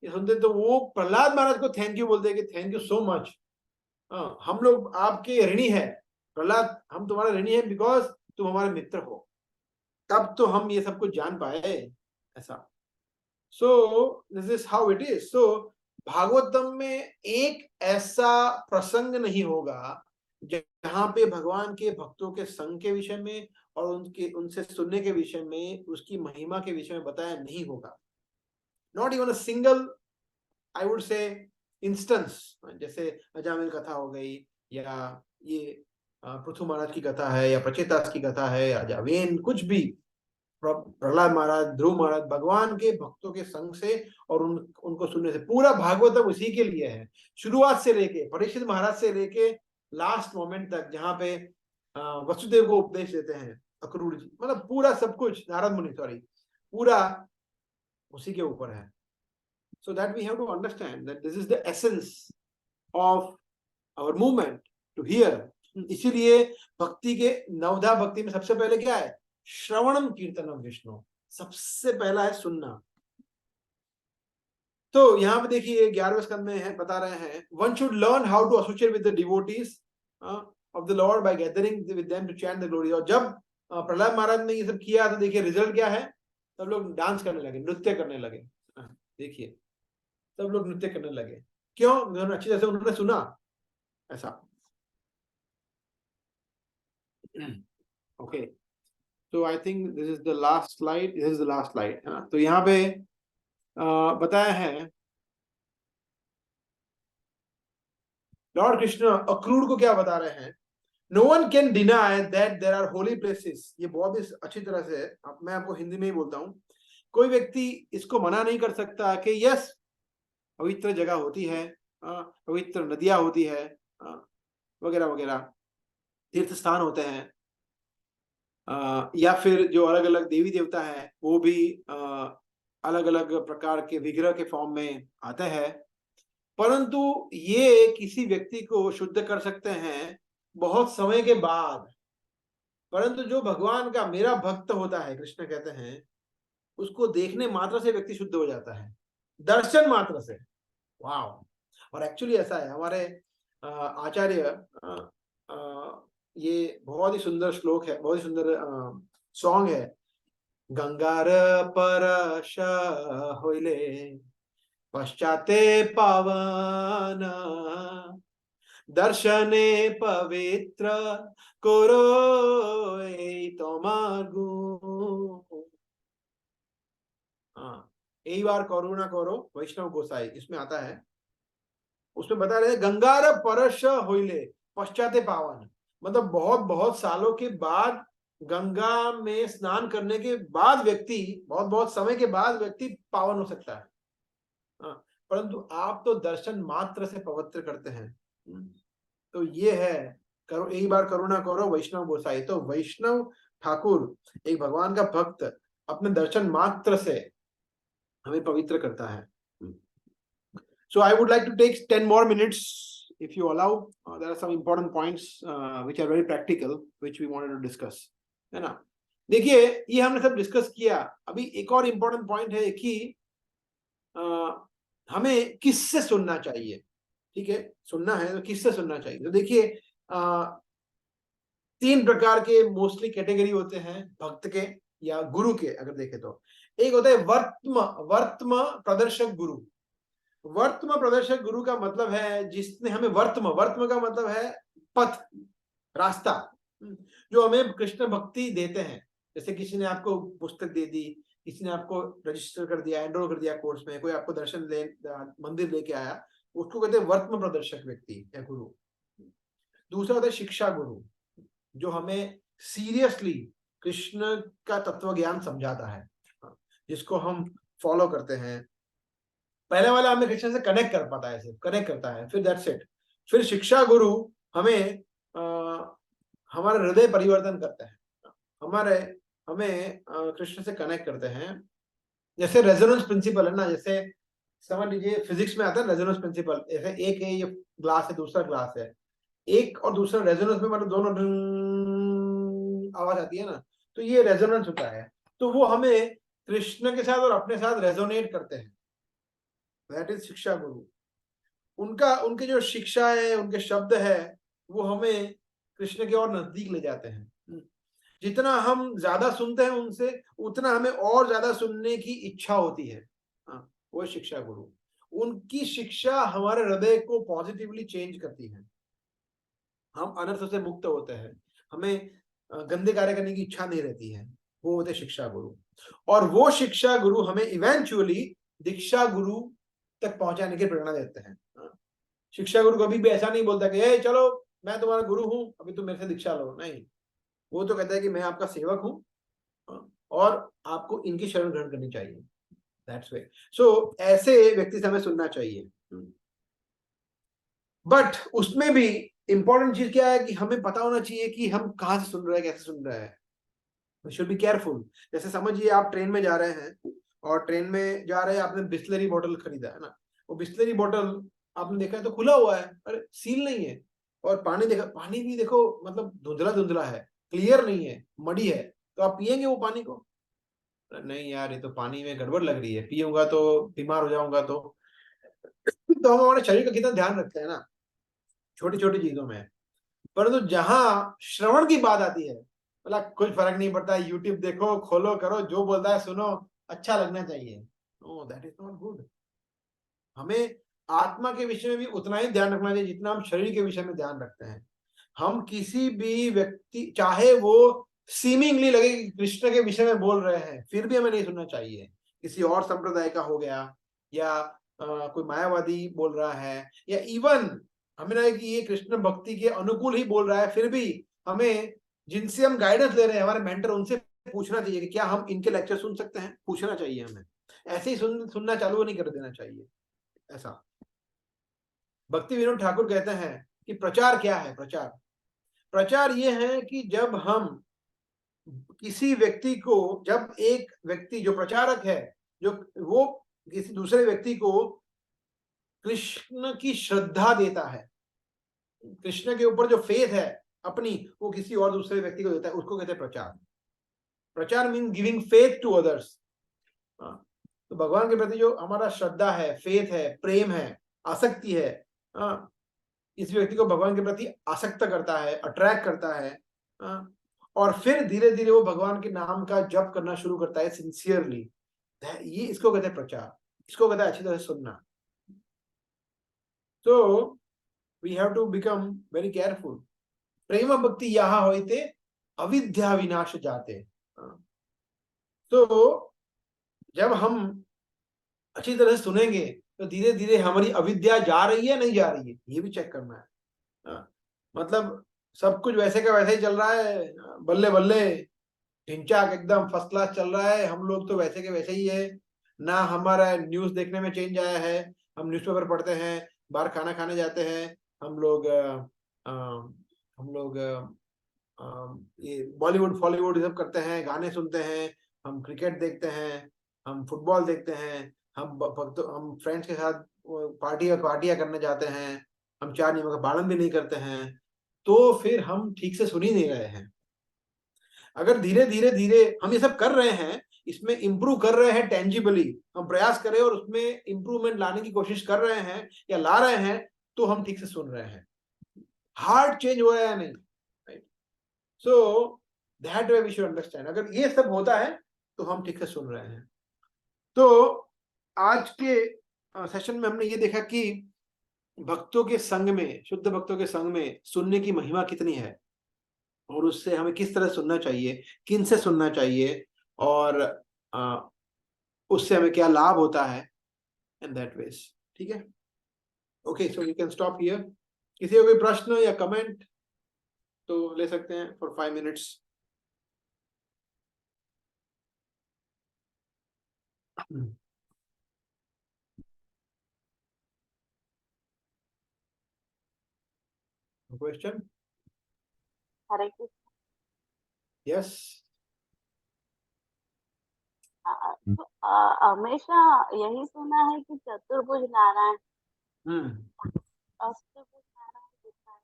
ये सुनते, तो वो प्रहलाद महाराज को थैंक यू बोलते हैं कि थैंक यू सो मच, हम लोग आपके ऋणी है प्रहलाद, हम तुम्हारे ऋणी है बिकॉज तुम हमारे मित्र हो, तब तो हम ये सब कुछ जान पाए, ऐसा। So this is how it is. So Bhagavatam में एक ऐसा प्रसंग नहीं होगा जहां पे भगवान के भक्तों के संग के विषय में और उनसे सुनने के विषय में, उसकी महिमा के विषय में बताया नहीं होगा। Not even a single, I would say, instance. जैसे अजामिल कथा हो गई, या ये पृथु महाराज की कथा है, या प्रचेतास की कथा है, या जावेन, कुछ भी, प्रहलाद महाराज, ध्रुव महाराज, भगवान के भक्तों के संग से और उनको सुनने से। पूरा भागवतम उसी के लिए है, शुरुआत से लेके परीक्षित महाराज से लेके लास्ट मोमेंट तक, जहाँ पे वसुदेव को उपदेश देते हैं अक्रूर जी, मतलब पूरा सब कुछ, नारद मुनि सॉरी, पूरा उसी के ऊपर है। So that we have to understand that this is the essence of our movement to hear. इसीलिए भक्ति के, नवधा भक्ति में सबसे पहले क्या है? श्रवणम कीर्तनम विष्णु, सबसे पहला है सुनना। तो यहाँ पे देखिए 11वें स्कंद में है, बता रहे हैं, one should learn how to associate with the devotees of the Lord by gathering with them to chant the glory. और जब प्रहलाद महाराज ने ये सब किया तो देखिए रिजल्ट क्या है, सब लोग डांस करने लगे, नृत्य करने लगे। देखिए सब लोग नृत्य करने लगे, क्यों? उन्होंने अच्छी तरह से उन्होंने सुना, ऐसा। ओके, तो I think this is the last slide, this is the last slide, है ना। तो यहाँ पे बताया है लॉर्ड कृष्ण अक्रूर को क्या बता रहे हैं, no one can deny that there are holy places. ये बहुत ही अच्छी तरह से मैं आपको हिंदी में ही बोलता हूँ, कोई व्यक्ति इसको मना नहीं कर सकता कि यस, पवित्र जगह होती है, पवित्र नदियां होती है, वगैरह वगैरह, तीर्थ स्थान होते हैं, या फिर जो अलग अलग देवी देवता है वो भी अलग अलग प्रकार के विग्रह के फॉर्म में आते हैं। परंतु ये किसी व्यक्ति को शुद्ध कर सकते हैं बहुत समय के बाद। परंतु जो भगवान का मेरा भक्त होता है, कृष्ण कहते हैं, उसको देखने मात्र से व्यक्ति शुद्ध हो जाता है, दर्शन मात्र से। वाव! और एक्चुअली ऐसा है, हमारे आचार्य, ये बहुत ही सुंदर श्लोक है, बहुत ही सुंदर सॉन्ग है, गंगार परश होइले पश्चाते पावन, दर्शने पवित्र कोरो तमागु। यही बार करुणा करो वैष्णव गोसाई, इसमें आता है, उसमें बता रहे गंगार परश होइले पश्चाते पावन, मतलब बहुत बहुत सालों के बाद, गंगा में स्नान करने के बाद व्यक्ति, बहुत बहुत समय के बाद व्यक्ति पावन हो सकता है। परंतु आप तो दर्शन मात्र से पवित्र करते हैं। तो ये है, करो एक बार करुणा करो वैष्णव गोसाई। तो वैष्णव ठाकुर, एक भगवान का भक्त, अपने दर्शन मात्र से हमें पवित्र करता है। So I would like to take 10 more minutes, if you allow. There are some important points which are very practical, which we wanted to discuss, है ना। देखिए ये हमने सब डिस्कस किया। अभी एक और इम्पोर्टेंट पॉइंट है कि हमें किससे सुनना चाहिए। ठीक है, सुनना है तो किससे सुनना चाहिए। तो देखिए 3 प्रकार के मोस्टली कैटेगरी होते हैं भक्त के या गुरु के, अगर देखें तो। एक होता है वर्त्म प्रदर्शक गुरु। वर्त्म प्रदर्शक गुरु का मतलब है जिसने हमें वर्त्म का मतलब है पथ, रास्ता, जो हमें कृष्ण भक्ति देते हैं। जैसे किसी ने आपको पुस्तक दे दी, किसी ने आपको रजिस्टर कर दिया, एनरोल कर दिया कोर्स में, कोई आपको दर्शन मंदिर लेके आया, उसको कहते हैं वर्त्म प्रदर्शक व्यक्ति या गुरु। दूसरा होता है शिक्षा गुरु, जो हमें सीरियसली कृष्ण का तत्व ज्ञान समझाता है, जिसको हम फॉलो करते हैं। पहले वाला हमें कृष्ण से कनेक्ट कर पाता है, सिर्फ कनेक्ट करता है, फिर दैट्स इट। फिर शिक्षा गुरु हमें हमारा हृदय परिवर्तन करते हैं, हमें कृष्ण से कनेक्ट करते हैं। जैसे रेजोनेंस प्रिंसिपल है ना, जैसे समझ लीजिए फिजिक्स में आता है रेजोनेंस प्रिंसिपल। जैसे एक है, ये ग्लास है, दूसरा ग्लास है, एक और दूसरा रेजोनेंस में मतलब दोनों आवाज आती है ना, तो ये रेजोनेंस होता है। तो वो हमें कृष्ण के साथ और अपने साथ रेजोनेट करते हैं, दैट इज शिक्षा गुरु। उनके जो शिक्षा है, उनके शब्द है, वो हमें कृष्ण के और नजदीक ले जाते हैं। जितना हम ज्यादा सुनते हैं उनसे, उतना हमें और ज्यादा सुनने की इच्छा होती है। वो शिक्षा गुरु। उनकी शिक्षा हमारे हृदय को पॉजिटिवली चेंज करती है, हम अनर्थों से मुक्त होते हैं, हमें गंदे कार्य करने की इच्छा नहीं रहती है। वो होते शिक्षा गुरु, और वो शिक्षा गुरु हमें इवेंचुअली दीक्षा गुरु तक पहुंचाने की प्रेरणा देते हैं। शिक्षा गुरु कभी भी ऐसा नहीं बोलता कि ए चलो मैं तुम्हारा गुरु हूं, अभी तुम मेरे से दीक्षा लो, नहीं। वो तो कहता है कि मैं आपका सेवक हूं और आपको इनकी शरण ग्रहण करनी चाहिए। That's way. सो ऐसे व्यक्ति से हमें सुनना चाहिए। बट उसमें भी इंपॉर्टेंट चीज क्या है कि हमें पता होना चाहिए कि हम कहाँ से सुन रहे हैं, कैसे सुन रहे हैं। We should be careful. जैसे समझिए आप ट्रेन में जा रहे हैं और ट्रेन में जा रहे हैं, आपने बिस्लरी बॉटल खरीदा है ना, वो बिस्लरी बॉटल आपने देखा है तो खुला हुआ है, अरे सील नहीं है। और पानी देखा, पानी भी देखो मतलब धुंधला धुंधला है, क्लियर नहीं है, मड़ी है, तो आप पियेंगे वो पानी को? नहीं यार, ये तो पानी में गड़बड़ लग रही है, पीऊंगा तो बीमार हो जाऊंगा। तो हम हमारे शरीर का कितना ध्यान रखते हैं ना छोटी छोटी चीजों में। परंतु जहां श्रवण की बात आती है, मतलब कुछ फर्क नहीं पड़ता, यूट्यूब देखो, खोलो, करो, जो बोलता है सुनो, अच्छा लगना चाहिए। No, that is not good. हमें आत्मा के विषय में भी उतना ही ध्यान रखना चाहिए जितना हम शरीर के विषय में ध्यान रखते हैं। हम किसी भी व्यक्ति, चाहे वो सीमिंगली लगे कि कृष्ण के विषय में बोल रहे हैं, फिर भी हमें नहीं सुनना चाहिए। किसी और संप्रदाय का हो गया, या कोई मायावादी बोल रहा है, या इवन हमें लगे कि ये कृष्ण भक्ति के अनुकूल ही बोल रहा है, फिर भी हमें, जिनसे हम गाइडेंस ले रहे हैं, हमारे मेंटर, उनसे पूछना चाहिए कि क्या हम इनके लेक्चर सुन सकते हैं। पूछना चाहिए हमें, ऐसे ही सुनना चालू नहीं कर देना चाहिए। ऐसा भक्ति विनोद ठाकुर कहते हैं कि प्रचार क्या है। प्रचार ये है कि जब हम किसी व्यक्ति को, जब एक व्यक्ति जो प्रचारक है, जो वो किसी दूसरे व्यक्ति को कृष्ण की श्रद्धा देता है, कृष्ण के ऊपर जो फेथ है अपनी, वो किसी और दूसरे व्यक्ति को देता है, उसको कहते हैं प्रचार। Prachar mean giving faith to others. तो भगवान के प्रति जो हमारा श्रद्धा है, फेथ है, प्रेम है, आसक्ति है, इस व्यक्ति को भगवान के प्रति आसक्त करता है, अट्रैक्ट करता है, और फिर धीरे धीरे वो भगवान के नाम का जप करना शुरू करता है सिंसियरली। ये इसको कहते हैं प्रचार, इसको कहते हैं अच्छी तरह से सुनना। तो we have to become very careful. प्रेम भक्ति यहाँ होते अविद्या विनाश जाते। तो जब हम अच्छी तरह से सुनेंगे तो धीरे धीरे हमारी अविद्या जा रही है, नहीं जा रही है, ये भी चेक करना है। मतलब सब कुछ वैसे का वैसे ही चल रहा है, बल्ले बल्ले, ढिंचाक एकदम फर्स्ट क्लास चल रहा है, हम लोग तो वैसे के वैसे ही है ना। हमारा न्यूज देखने में चेंज आया है, हम न्यूज़पेपर पढ़ते हैं, बाहर खाना खाने जाते हैं, हम लोग ये बॉलीवुड फॉलीवुड सब करते हैं, गाने सुनते हैं, हम क्रिकेट देखते हैं, हम फुटबॉल देखते हैं, हम फ्रेंड्स के साथ पार्टियां करने जाते हैं, हम चार नियमों का पालन भी नहीं करते हैं, तो फिर हम ठीक से सुन ही नहीं रहे हैं। अगर धीरे धीरे धीरे हम ये सब कर रहे हैं, इसमें इंप्रूव कर रहे हैं, टेंजिबली हम प्रयास करें और उसमें इंप्रूवमेंट लाने की कोशिश कर रहे हैं या ला रहे हैं, तो हम ठीक से सुन रहे हैं। हार्ट चेंज हो रहा है नहीं, right? So that way we should understand. अगर ये सब होता है तो हम ठीक से सुन रहे हैं। तो आज के सेशन में हमने ये देखा कि भक्तों के संग में, शुद्ध भक्तों के संग में सुनने की महिमा कितनी है, और उससे हमें किस तरह सुनना चाहिए, किन से सुनना चाहिए, और उससे हमें क्या लाभ होता है, एंड दैट वेज। ठीक है, okay, so you can stop here. किसी को कोई प्रश्न या कमेंट तो ले सकते हैं for 5 minutes. Question? Hare Krishna. Yes. हमेशा यही सुना है कि चतुर्भुज नारायण, अष्टभुज नारायण दिखता है।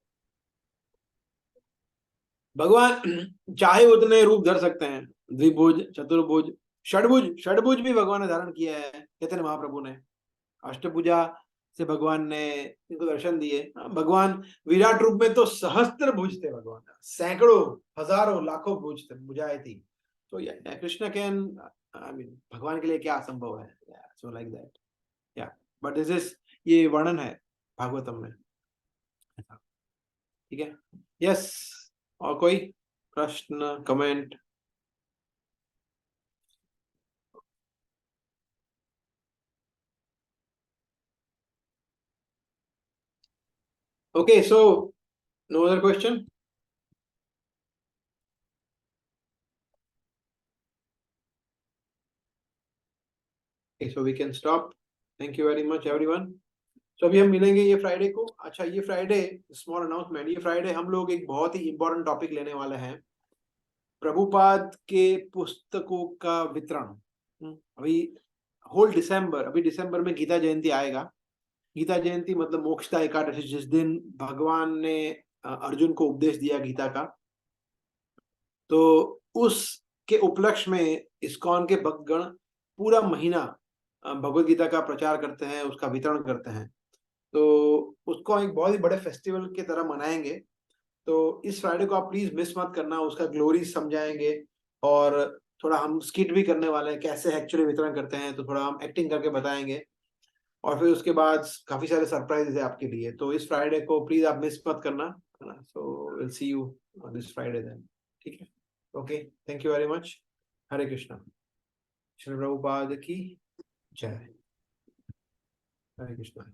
भगवान चाहे उतने रूप धर सकते हैं, द्विभुज, चतुर्भुज, षडभुज भी भगवान ने धारण किया है, चैतन्य महाप्रभु ने। अष्टभुजा से भगवान ने इनको दर्शन दिए। भगवान विराट रूप में तो सहस्त्र भुज थे, भगवान सैकड़ों, हजारों, लाखों भुजाएं थी। तो कृष्ण कैन, आई मीन, भगवान के लिए क्या असंभव है? सो लाइक दैट, या बट दिस इज, ये वर्णन है भागवतम में, ठीक है। यस, और कोई प्रश्न, comment? Okay, so no other question? So we can stop. Thank you very much everyone. तो अभी हम मिलेंगे ये फ्राइडे को। अच्छा, ये फ्राइडे, स्मॉल अनाउंसमेंट, ये फ्राइडे हम लोग एक बहुत ही इंपॉर्टेंट टॉपिक लेने वाले हैं, प्रभुपाद के पुस्तकों का वितरण। अभी होल दिसंबर, अभी दिसंबर में गीता जयंती आएगा। गीता जयंती मतलब मोक्षदा एकादशी, जिस दिन भगवान ने अर्जुन को उपदेश दिया गीता का। तो उसके उपलक्ष्य में इस्कॉन के भक्तगण पूरा महीना भगवत गीता का प्रचार करते हैं, उसका वितरण करते हैं। तो उसको एक बहुत ही बड़े फेस्टिवल की तरह मनाएंगे। तो इस फ्राइडे को आप प्लीज मिस मत करना, उसका ग्लोरी समझाएंगे और थोड़ा हम स्किट भी करने वाले हैं, कैसे एक्चुअली वितरण करते हैं, तो थोड़ा हम एक्टिंग करके बताएंगे। और फिर उसके बाद काफी सारे सरप्राइजेस है आपके लिए, तो इस फ्राइडे को प्लीज आप मिस मत करना, है ना। So will see you on this Friday then, ठीक है। Okay, thank you very much. Hare Krishna. Shri Prabhupad की जय। हरे कृष्णा।